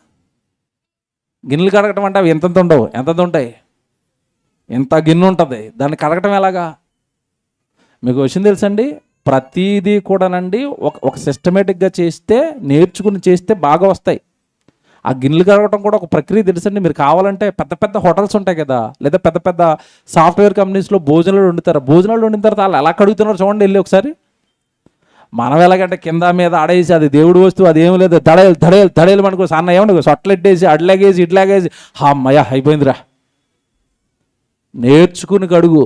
గిన్నెలు కడగటం అంటే అవి ఎంతంత ఉండవు, ఎంతంత ఉంటాయి, ఎంత గిన్నె ఉంటుంది, దాన్ని కడగటం ఎలాగా? మీకు విషయం తెలుసండి, ప్రతిదీ కూడానండి ఒక సిస్టమేటిక్గా చేస్తే, నేర్చుకుని చేస్తే బాగా వస్తాయి. ఆ గిన్నెలు కడగటం కూడా ఒక ప్రక్రియ తెలుసండి. మీరు కావాలంటే పెద్ద హోటల్స్ ఉంటాయి కదా, లేదా పెద్ద సాఫ్ట్వేర్ కంపెనీస్లో భోజనాలు వండుతారు. భోజనాలు వండిన తర్వాత వాళ్ళు ఎలా కడుగుతున్నారు చూడండి, వెళ్ళి ఒకసారి. మనం ఎలాగంటే కింద మీద ఆడేసి అది దేవుడు వస్తువు, అది ఏమి లేదు, దడేలు మనకు సన్న ఏమన్నా సొట్లెట్టేసి అడ్లాగేసి ఇట్లాగేసి అమ్మయ్య అయిపోయిందిరా. నేర్చుకుని కడుగు,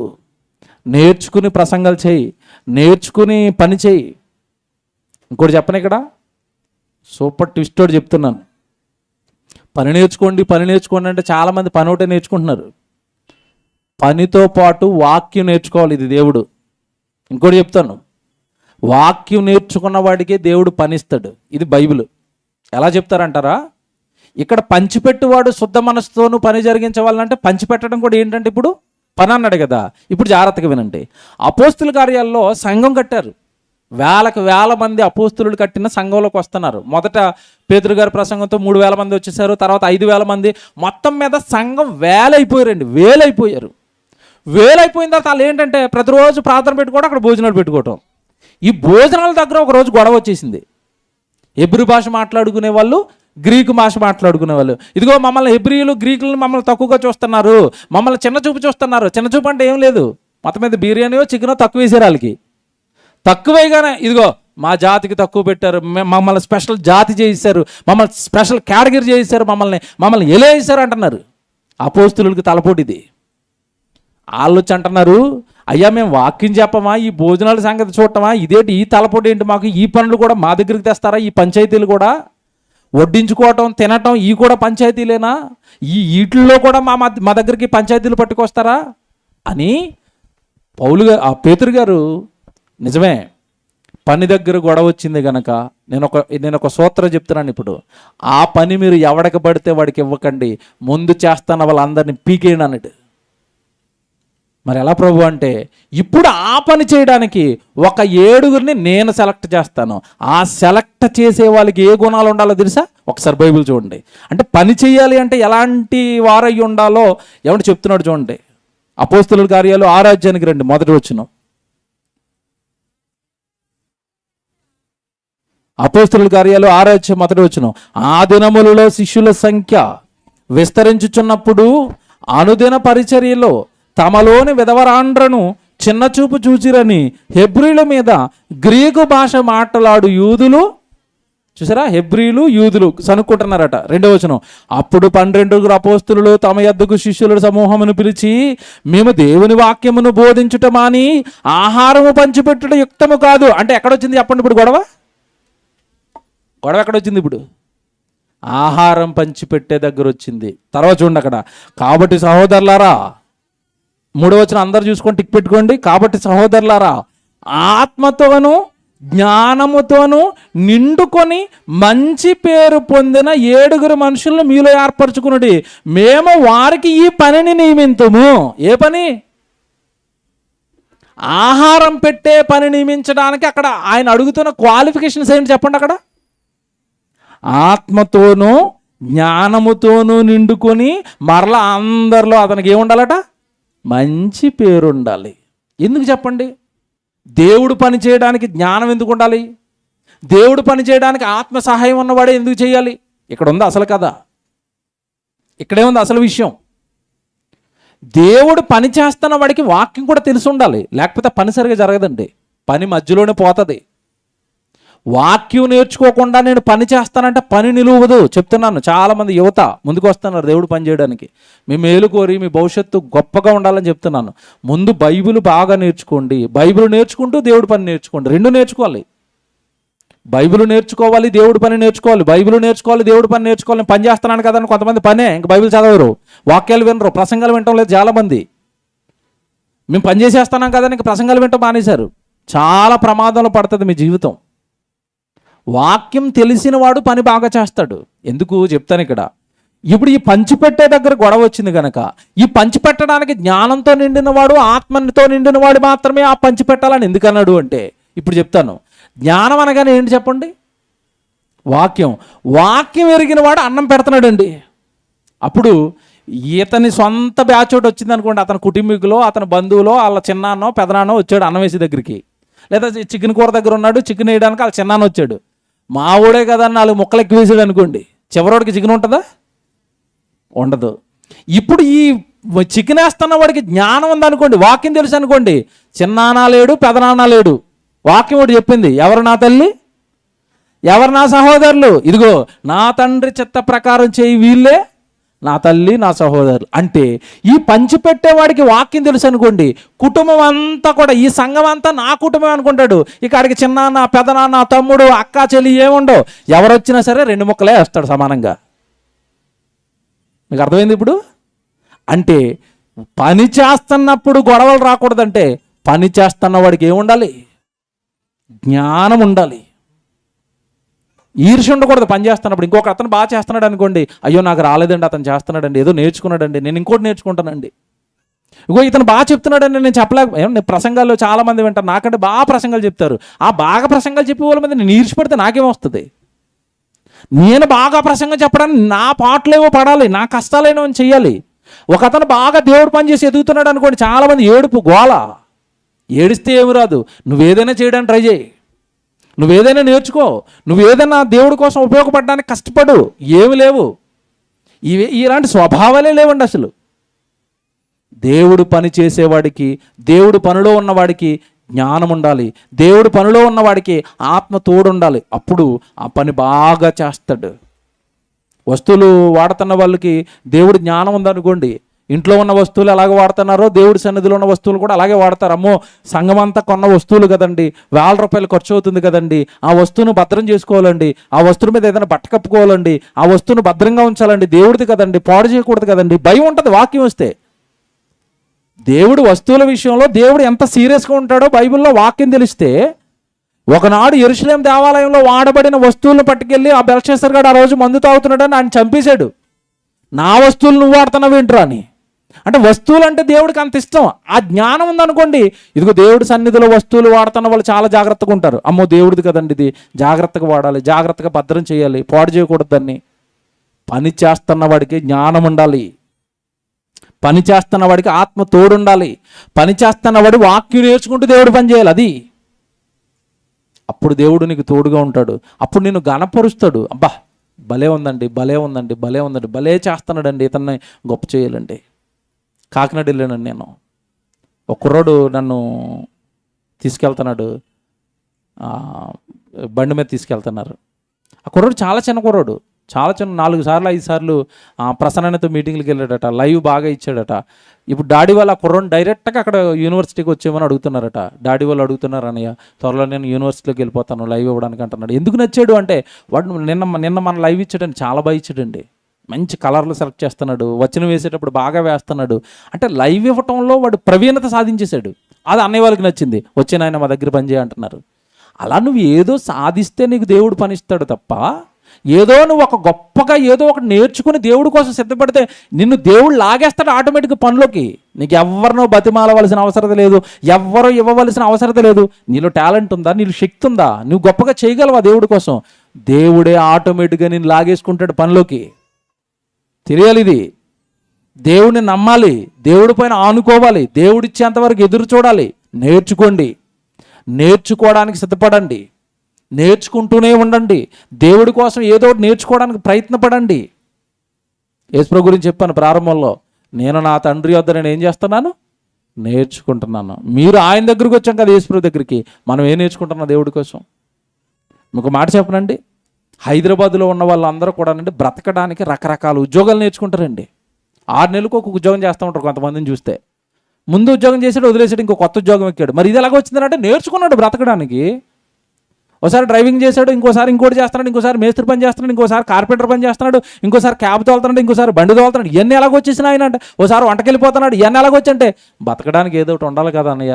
నేర్చుకుని ప్రసంగాలు చేయి, నేర్చుకుని పని చేయి. ఇంకోటి చెప్పను ఇక్కడ, సూపర్ ట్విస్ట్ ఒకటి చెప్తున్నాను. పని నేర్చుకోండి అంటే చాలామంది పని ఒకటే నేర్చుకుంటున్నారు. పనితో పాటు వాక్యం నేర్చుకోవాలి. ఇది దేవుడు. ఇంకోటి చెప్తాను, వాక్యం నేర్చుకున్న వాడికే దేవుడు పనిస్తాడు. ఇది బైబిల్. ఎలా చెప్తారంటారా? ఇక్కడ పంచిపెట్టువాడు శుద్ధ మనసుతోనూ పని జరిగించవాలంటే పంచిపెట్టడం కూడా ఏంటంటే ఇప్పుడు పని అన్నాడు కదా. ఇప్పుడు జాగ్రత్తగా వినండి. అపోస్తుల కార్యాల్లో సంఘం కట్టారు. వేల మంది అపోస్తులు కట్టిన సంఘంలోకి వస్తున్నారు. మొదట పేతురు గారి ప్రసంగంతో 3000 మంది వచ్చేసారు, తర్వాత 5000 మంది, మొత్తం మీద సంఘం వేలైపోయారు. వేలైపోయిన తర్వాత వాళ్ళు ఏంటంటే ప్రతిరోజు ప్రార్థన పెట్టుకోవడం, అక్కడ భోజనాలు పెట్టుకోవటం. ఈ భోజనాల దగ్గర ఒక రోజు గొడవ వచ్చేసింది. హెబ్రీ భాష మాట్లాడుకునే వాళ్ళు, గ్రీకు భాష మాట్లాడుకునే వాళ్ళు. ఇదిగో మమ్మల్ని హెబ్రీయులు, గ్రీకులను మమ్మల్ని తక్కువగా చూస్తున్నారు, మమ్మల్ని చిన్న చూపు చూస్తున్నారు. చిన్న చూపు అంటే ఏం లేదు, మొత్తం మీద బిర్యానీయో చికెనో తక్కువ వేసారు వాళ్ళకి. తక్కువేగానే ఇదిగో మా జాతికి తక్కువ పెట్టారు, మమ్మల్ని స్పెషల్ జాతి చేయిస్తారు, మమ్మల్ని స్పెషల్ కేటగిరీ చేయిస్తారు, మమ్మల్ని ఎలా వేసారు అంటున్నారు. అపోస్తులుడికి తలపోటిది. వాళ్ళు వచ్చి అంటున్నారు, అయ్యా మేము వాక్యం చెప్పమా, ఈ భోజనాల సంగతి చూడటమా, ఇదేంటి ఈ తలపోటు ఏంటి, మాకు ఈ పనులు కూడా మా దగ్గరికి తెస్తారా, ఈ పంచాయతీలు కూడా వడ్డించుకోవటం తినటం ఈ కూడా పంచాయతీలేనా, వీటిల్లో కూడా మా దగ్గరికి పంచాయతీలు పట్టుకొస్తారా అని పేతురు గారు నిజమే పని దగ్గర గొడవ వచ్చింది కనుక నేను ఒక సూత్రం చెప్తున్నాను. ఇప్పుడు ఆ పని మీరు ఎవడికి పడితే వాడికి ఇవ్వకండి, ముందు చేస్తాన వాళ్ళందరినీ పీకేయండి అన్నట్టు. మరి ఎలా ప్రభు అంటే, ఇప్పుడు ఆ పని చేయడానికి ఒక 7గురిని నేను సెలెక్ట్ చేస్తాను. ఆ సెలెక్ట్ చేసే వాళ్ళకి ఏ గుణాలు ఉండాలో తెలుసా? ఒకసారి బైబిల్ చూడండి. అంటే పని చేయాలి అంటే ఎలాంటి వారయ్యి ఉండాలో ఏమంటే చెప్తున్నాడు చూడండి. అపోస్తుల కార్యాలు 6వ అధ్యాయానికి రండి, మొదటి వచనం. అపోస్తుల కార్యాలు 6వ అధ్యాయం మొదటి వచనం. ఆ దినములలో శిష్యుల సంఖ్య విస్తరించుచున్నప్పుడు అనుదిన పరిచర్యలో తమలోని విధవరాండ్రను చిన్నచూపు చూచిరని హెబ్రీల మీద గ్రీకు భాష మాట్లాడు యూదులు, చూసారా, హెబ్రీలు యూదులు సనుక్కుంటున్నారట. 2వ వచనం. అప్పుడు 12 అపోస్తులు తమ యొద్దకు శిష్యుల సమూహమును పిలిచి, మేము దేవుని వాక్యమును బోధించుట మాని ఆహారము పంచిపెట్టుట యుక్తము కాదు. అంటే ఎక్కడొచ్చింది చెప్పండి ఇప్పుడు గొడవ ఎక్కడొచ్చింది? ఇప్పుడు ఆహారం పంచిపెట్టే దగ్గర వచ్చింది. తర్వాత చూడండి అక్కడ, కాబట్టి సహోదరులారా, 3వ వచనం అందరు చూసుకొని టిక్ పెట్టుకోండి. కాబట్టి సహోదరులారా, ఆత్మతోనూ జ్ఞానముతోనూ నిండుకొని మంచి పేరు పొందిన 7 మనుషులను మీలో ఏర్పరచుకున్నది, మేము వారికి ఈ పనిని నియమింతుము. ఏ పని? ఆహారం పెట్టే పని నియమించడానికి అక్కడ ఆయన అడుగుతున్న క్వాలిఫికేషన్స్ ఏంటి చెప్పండి. అక్కడ ఆత్మతోనూ జ్ఞానముతోనూ నిండుకొని మరలా అందరిలో అతనికి ఏముండాలట? మంచి పేరు ఉండాలి. ఎందుకు చెప్పండి? దేవుడు పని చేయడానికి జ్ఞానం ఎందుకు ఉండాలి? దేవుడు పని చేయడానికి ఆత్మ సహాయం ఉన్నవాడే ఎందుకు చేయాలి? ఇక్కడ ఉంది అసలు కథ. ఇక్కడే ఉంది అసలు విషయం. దేవుడు పని చేస్తున్న వాడికి వాక్యం కూడా తెలిసి ఉండాలి, లేకపోతే పని సరిగా జరగదండి. పని మధ్యలోనే పోతుంది. వాక్యం నేర్చుకోకుండా నేను పని చేస్తానంటే పని నిలువదు. చెప్తున్నాను, చాలామంది యువత ముందుకు వస్తున్నారు దేవుడు పని చేయడానికి. మీ మేలు కోరి మీ భవిష్యత్తు గొప్పగా ఉండాలని చెప్తున్నాను. ముందు బైబిల్ బాగా నేర్చుకోండి. బైబిల్ నేర్చుకుంటూ దేవుడు పని నేర్చుకోండి. రెండు నేర్చుకోవాలి. బైబిల్ నేర్చుకోవాలి, దేవుడు పని నేర్చుకోవాలి. బైబిల్ నేర్చుకోవాలి, దేవుడు పని నేర్చుకోవాలి. నేను పని చేస్తున్నాను కదా అని కొంతమంది పనే, ఇంక బైబిల్ చదవరు, వాక్యాలు వినరు, ప్రసంగాలు వినటం లేదు. చాలామంది మేము పని చేసేస్తున్నాం కదా ఇంక ప్రసంగాలు వినటం మానేశారు. చాలా ప్రమాదంలో పడుతుంది మీ జీవితం. వాక్యం తెలిసిన వాడు పని బాగా చేస్తాడు. ఎందుకు చెప్తాను ఇక్కడ. ఇప్పుడు ఈ పంచిపెట్టే దగ్గర గొడవ వచ్చింది కనుక, ఈ పంచిపెట్టడానికి జ్ఞానంతో నిండినవాడు, ఆత్మతో నిండినవాడు మాత్రమే ఆ పంచిపెట్టాలని ఎందుకన్నాడు అంటే, ఇప్పుడు చెప్తాను. జ్ఞానం అనగానే ఏంటి చెప్పండి? వాక్యం. వాక్యం ఎరిగిన వాడు అన్నం పెడుతున్నాడండి. అప్పుడు ఇతని సొంత బ్యాచ్ ఒకటి వచ్చింది అనుకోండి, అతని కుటుంబీకులో, అతని బంధువులో, వాళ్ళ చిన్నాన్నో పెదనాన్నో వచ్చాడు అన్నం వేసే దగ్గరికి. లేదా చికెన్ కూర దగ్గర ఉన్నాడు, చికెన్ వేయడానికి వాళ్ళ చిన్నాన్న వచ్చాడు. మా ఊడే కదా 4 ముక్కలు ఎక్కువ వేసాడు అనుకోండి, చివరోడికి చికెన్ ఉంటుందా? ఉండదు. ఇప్పుడు ఈ చికెన్ వేస్తున్న వాడికి జ్ఞానం ఉందనుకోండి, వాక్యం తెలుసు అనుకోండి, చిన్నాన్న లేడు, పెదనాన్న లేడు. వాక్యం ఒకటి చెప్పింది, ఎవరు నా తల్లి, ఎవరు నా సహోదరులు, ఇదిగో నా తండ్రి చిత్త ప్రకారం చేయి వీళ్ళే నా తల్లి నా సహోదరులు. అంటే ఈ పంచిపెట్టేవాడికి వాక్యం తెలుసు అనుకోండి, కుటుంబం అంతా కూడా, ఈ సంఘం అంతా నా కుటుంబం అనుకుంటాడు. ఇక్కడికి చిన్నాన్న, పెదనాన్న, తమ్ముడు, అక్క, చెల్లి ఏముండవు. ఎవరు వచ్చినా సరే 2 ముక్కలే వేస్తాడు సమానంగా. మీకు అర్థమైంది ఇప్పుడు? అంటే పని చేస్తున్నప్పుడు గొడవలు రాకూడదంటే పని చేస్తున్న వాడికి ఏముండాలి? జ్ఞానం ఉండాలి. ఈర్ష్య ఉండకూడదు పని చేస్తున్నప్పుడు. ఇంకొక అతను బాగా చేస్తున్నాడు అనుకోండి, అయ్యో నాకు రాలేదండి, అతను చేస్తున్నాడండి, ఏదో నేర్చుకున్నాడండి, నేను ఇంకోటి నేర్చుకుంటానండి. ఇంకో ఇతను బాగా చెప్తున్నాడండి, నేను చెప్పలేక ప్రసంగాల్లో చాలామంది వింటారు, నాకంటే బాగా ప్రసంగాలు చెప్తారు. ఆ బాగా ప్రసంగాలు చెప్పే వాళ్ళ మీద నేను ఈర్ష్యపడితే నాకేమొస్తుంది? నేను బాగా ప్రసంగం చెప్పడానికి నా పాటలేవో పడాలి, నా కష్టాలేనో అని చెయ్యాలి. ఒక అతను బాగా దేవుడు పని చేసి ఎదుగుతున్నాడు అనుకోండి, చాలామంది ఏడుపు గోల. ఏడిస్తే ఏమి రాదు. నువ్వేదైనా చేయడానికి ట్రై చేయి, నువ్వేదైనా నేర్చుకో, నువ్వేదైనా దేవుడి కోసం ఉపయోగపడడానికి కష్టపడు. ఏమి లేవు, ఇలాంటి స్వభావాలే లేవండి అసలు. దేవుడు పని చేసేవాడికి, దేవుడు పనిలో ఉన్నవాడికి జ్ఞానం ఉండాలి. దేవుడు పనిలో ఉన్నవాడికి ఆత్మ తోడు ఉండాలి. అప్పుడు ఆ పని బాగా చేస్తాడు. వస్తువులు వాడుతున్న వాళ్ళకి దేవుడు జ్ఞానం ఉందనుకోండి, ఇంట్లో ఉన్న వస్తువులు ఎలాగ వాడుతున్నారో దేవుడి సన్నిధిలో ఉన్న వస్తువులు కూడా అలాగే వాడతారు. అమ్మో సంఘం అంతా కొన్న వస్తువులు కదండి, ₹1000 ఖర్చు అవుతుంది కదండి, ఆ వస్తువును భద్రం చేసుకోవాలండి, ఆ వస్తువు మీద ఏదైనా బట్ట కప్పుకోవాలండి, ఆ వస్తువును భద్రంగా ఉంచాలండి, దేవుడిది కదండి, పాడు చేయకూడదు కదండి. భయం ఉంటుంది వాక్యం వస్తే. దేవుడు వస్తువుల విషయంలో దేవుడు ఎంత సీరియస్గా ఉంటాడో బైబిల్లో వాక్యం తెలిస్తే, ఒకనాడు యెరూషలేము దేవాలయంలో వాడబడిన వస్తువులను పట్టుకెళ్ళి ఆ బెల్షస్సర్ గారు ఆ రోజు మందు తాగుతున్నాడని ఆయన చంపేశాడు. నా వస్తువులు నువ్వు వాడుతున్నావు ఏంట్రా అని. అంటే వస్తువులు అంటే దేవుడికి అంత ఇష్టం. ఆ జ్ఞానం ఉందనుకోండి, ఇదిగో దేవుడి సన్నిధిలో వస్తువులు వాడుతున్న వాళ్ళు చాలా జాగ్రత్తగా ఉంటారు. అమ్మో దేవుడిది కదండి, ఇది జాగ్రత్తగా వాడాలి, జాగ్రత్తగా భద్రం చేయాలి, పాడు చేయకూడదు దాన్ని. పని చేస్తున్న వాడికి జ్ఞానం ఉండాలి, పని చేస్తున్న వాడికి ఆత్మ తోడుండాలి, పని చేస్తున్న వాడు వాక్యం నేర్చుకుంటూ దేవుడు పని చేయాలి. అది అప్పుడు దేవుడు నీకు తోడుగా ఉంటాడు. అప్పుడు నిన్ను గణపరుస్తాడు. అబ్బా భలే ఉందండి, భలే ఉందండి, భలే ఉందండి, భలే చేస్తున్నాడండి, ఇతన్ని గొప్ప చేయాలండి. కాకినాడ వెళ్ళానండి నేను. ఒక కుర్రాడు నన్ను తీసుకెళ్తున్నాడు, బండి మీద తీసుకెళ్తున్నారు. ఆ కుర్రాడు చాలా చిన్న కుర్రాడు, చాలా చిన్న, 4 సార్లు 5 సార్లు ప్రసన్నతో మీటింగ్లకు వెళ్ళాడట, లైవ్ బాగా ఇచ్చాడట. ఇప్పుడు డాడీ వాళ్ళు ఆ కుర్రాడిని డైరెక్ట్గా అక్కడ యూనివర్సిటీకి వచ్చేమని అడుగుతున్నారట. డాడీ వాళ్ళు అడుగుతున్నారు, అన్నయ్య త్వరలో నేను యూనివర్సిటీలోకి వెళ్ళిపోతాను లైవ్ ఇవ్వడానికి అంటున్నాడు. ఎందుకు నచ్చాడు అంటే, వాడు నిన్న మన లైవ్ ఇచ్చాడని చాలా బాగా ఇచ్చాడండి. మంచి కలర్లు సెలెక్ట్ చేస్తున్నాడు, వచనం వేసేటప్పుడు బాగా వేస్తున్నాడు. అంటే లైవ్ ఇవ్వటంలో వాడు ప్రవీణత సాధించేశాడు. అది అన్నయ్య వాళ్ళకి నచ్చింది. వచ్చే నాయన మా దగ్గర పని చేయ అంటున్నారు. అలా నువ్వు ఏదో సాధిస్తే నీకు దేవుడు పనిస్తాడు తప్ప, ఏదో నువ్వు ఒక గొప్పగా ఏదో ఒకటి నేర్చుకుని దేవుడి కోసం సిద్ధపడితే నిన్ను దేవుడు లాగేస్తాడు ఆటోమేటిక్గా పనిలోకి. నీకు ఎవరినో బతిమాలవలసిన అవసరం లేదు, ఎవ్వరో ఇవ్వవలసిన అవసరం లేదు. నీలో టాలెంట్ ఉందా, నీలో శక్తి ఉందా, నువ్వు గొప్పగా చేయగలవా దేవుడి కోసం? దేవుడే ఆటోమేటిక్గా నిన్ను లాగేసుకుంటాడు పనిలోకి. తెలియాలి ఇది. దేవుడిని నమ్మాలి, దేవుడి పైన ఆనుకోవాలి, దేవుడిచ్చేంతవరకు ఎదురు చూడాలి. నేర్చుకోండి, నేర్చుకోవడానికి సిద్ధపడండి, నేర్చుకుంటూనే ఉండండి. దేవుడి కోసం ఏదో ఒకటి నేర్చుకోవడానికి ప్రయత్నపడండి. యేసుప్రభు గురించి చెప్పాను ప్రారంభంలో, నేను నా తండ్రి వద్ద నేను ఏం చేస్తున్నాను, నేర్చుకుంటున్నాను. మీరు ఆయన దగ్గరికి వచ్చాం కదా, యేసుప్రభు దగ్గరికి. మనం ఏం నేర్చుకుంటున్నాం దేవుడి కోసం? మీకు మాట చెప్పనండి, హైదరాబాద్లో ఉన్న వాళ్ళందరూ కూడా బ్రతకడానికి రకరకాల ఉద్యోగాలు నేర్చుకుంటారండి. 6 నెలలకు ఒక ఉద్యోగం చేస్తూ ఉంటారు కొంతమందిని చూస్తే. ముందు ఉద్యోగం చేసాడు, వదిలేసాడు, ఇంకో కొత్త ఉద్యోగం ఎక్కాడు. మరి ఇది ఎలాగ వచ్చిందంటే నేర్చుకున్నాడు బ్రతకడానికి. ఒకసారి డ్రైవింగ్ చేశాడు, ఇంకోసారి ఇంకోటి చేస్తున్నాడు, ఇంకోసారి మేస్త్రి పని చేస్తున్నాడు, ఇంకోసారి కార్పెంటర్ పని చేస్తున్నాడు, ఇంకోసారి క్యాబ్ తోలుతున్నాడు, ఇంకోసారి బండి తోలుతున్నాడు. ఇవన్నీ ఎలాగొచ్చేసినా ఆయన అంటే, ఒకసారి వంటకెళ్ళిపోతున్నాడు. ఇవన్నీ ఎలాగొచ్చంటే బతకడానికి ఏదో ఒకటి ఉండాలి కదా అన్నయ్య.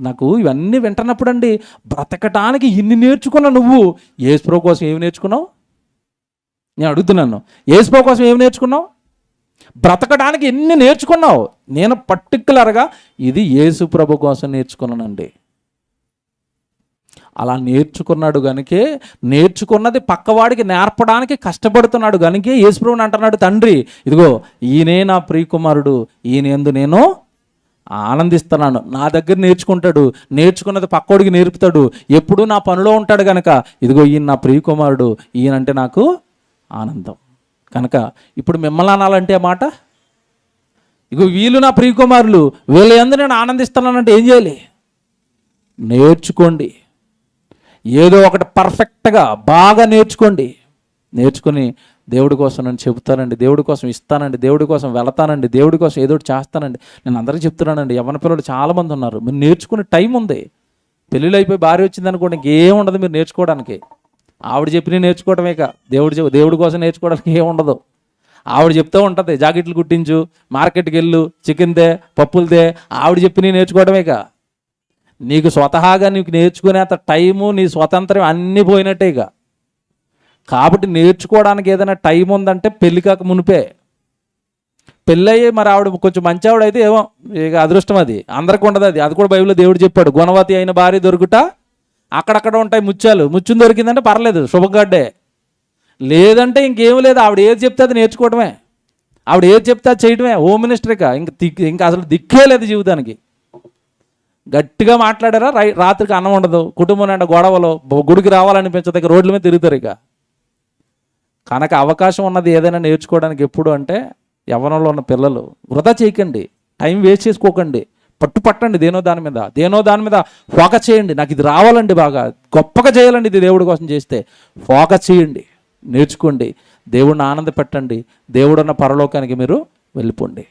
నాకు ఇవన్నీ వింటున్నప్పుడు అండి, బ్రతకటానికి ఇన్ని నేర్చుకున్నా నువ్వు యేసుప్రభు కోసం ఏమి నేర్చుకున్నావు? నేను అడుగుతున్నాను, యేసుప్రభు కోసం ఏమి నేర్చుకున్నావు? బ్రతకడానికి ఎన్ని నేర్చుకున్నావు? నేను పర్టికులర్గా ఇది యేసుప్రభు కోసం నేర్చుకున్నానండి. అలా నేర్చుకున్నాడు కనుకే, నేర్చుకున్నది పక్కవాడికి నేర్పడానికి కష్టపడుతున్నాడు కనుకే యేసుప్రభుని అంటున్నాడు తండ్రి, ఇదిగో ఈయనే నా ప్రియకుమారుడు, ఈయన యందు నేను ఆనందిస్తున్నాను. నా దగ్గర నేర్చుకుంటాడు, నేర్చుకున్నది పక్కోడికి నేర్పుతాడు, ఎప్పుడూ నా పనిలో ఉంటాడు కనుక ఇదిగో ఈయన నా ప్రియకుమారుడు, ఈయనంటే నాకు ఆనందం. కనుక ఇప్పుడు మిమ్మల్ని అనాలంటే ఆ మాట, ఇగో వీళ్ళు నా ప్రియకుమారులు, వీళ్ళ యందు నేను ఆనందిస్తున్నానంటే ఏం చేయాలి? నేర్చుకోండి. ఏదో ఒకటి పర్ఫెక్ట్గా బాగా నేర్చుకోండి. నేర్చుకుని దేవుడి కోసం నేను చెబుతానండి, దేవుడి కోసం ఇస్తానండి, దేవుడి కోసం వెళతానండి, దేవుడి కోసం ఏదో ఒకటి చేస్తానండి. నేను అందరికీ చెప్తున్నానండి, యవ్వన పిల్లలు చాలామంది ఉన్నారు. మీరు నేర్చుకునే టైం ఉంది. పెళ్ళిళ్ళు అయిపోయి భార్య వచ్చింది అనుకోండి, ఇంకేం ఉండదు మీరు నేర్చుకోవడానికి. ఆవిడ చెప్పి నేర్చుకోవడమే ఇక. దేవుడి కోసం నేర్చుకోవడానికి ఏం ఉండదు. ఆవిడ చెప్తూ ఉంటుంది, జాకెట్లు కుట్టించు, మార్కెట్కి వెళ్ళు, చికెన్ తే, పప్పులు తే, ఆవిడ చెప్పి నేర్చుకోవడమే ఇక. నీకు స్వతహాగా నీకు నేర్చుకునేంత టైము, నీ స్వతంత్రం అన్నీ పోయినట్టే ఇక. కాబట్టి నేర్చుకోవడానికి ఏదైనా టైం ఉందంటే పెళ్ళి కాక మునిపే. పెళ్ళయ్యి మరి ఆవిడ కొంచెం మంచి ఆవిడ అయితే ఏమో ఇక అదృష్టం, అది అందరికి ఉండదు. అది కూడా బైబిల్లో దేవుడు చెప్పాడు, గుణవతి అయిన భార్య దొరుకుట అక్కడక్కడ ఉంటాయి ముత్యాలు. ముత్యం దొరికిందంటే పర్లేదు, శుభగడ్డే. లేదంటే ఇంకేం లేదు, ఆవిడ ఏది చెప్తే అది నేర్చుకోవడమే, ఆవిడ ఏది చెప్తే అది చేయడమే. హోమ్ మినిస్టర్క ఇంకా అసలు దిక్కే లేదు జీవితానికి. గట్టిగా మాట్లాడారా రాత్రికి అన్నం ఉండదు, కుటుంబం అంటే గొడవలు, గుడికి రావాలనిపించదు, ఇక రోడ్ల మీద తిరుగుతారు ఇక. కనుక అవకాశం ఉన్నది ఏదైనా నేర్చుకోవడానికి ఎప్పుడు అంటే యవ్వనంలో ఉన్న పిల్లలు వృధా చేయకండి, టైం వేస్ట్ చేసుకోకండి, పట్టండి దేనో దాని మీద ఫోకస్ చేయండి. నాకు ఇది రావాలండి, బాగా గొప్పగా చేయాలండి, ఇది దేవుడి కోసం చేస్తే ఫోకస్ చేయండి, నేర్చుకోండి, దేవుడిని ఆనంద పెట్టండి, దేవుడున్న పరలోకానికి మీరు వెళ్ళిపోండి.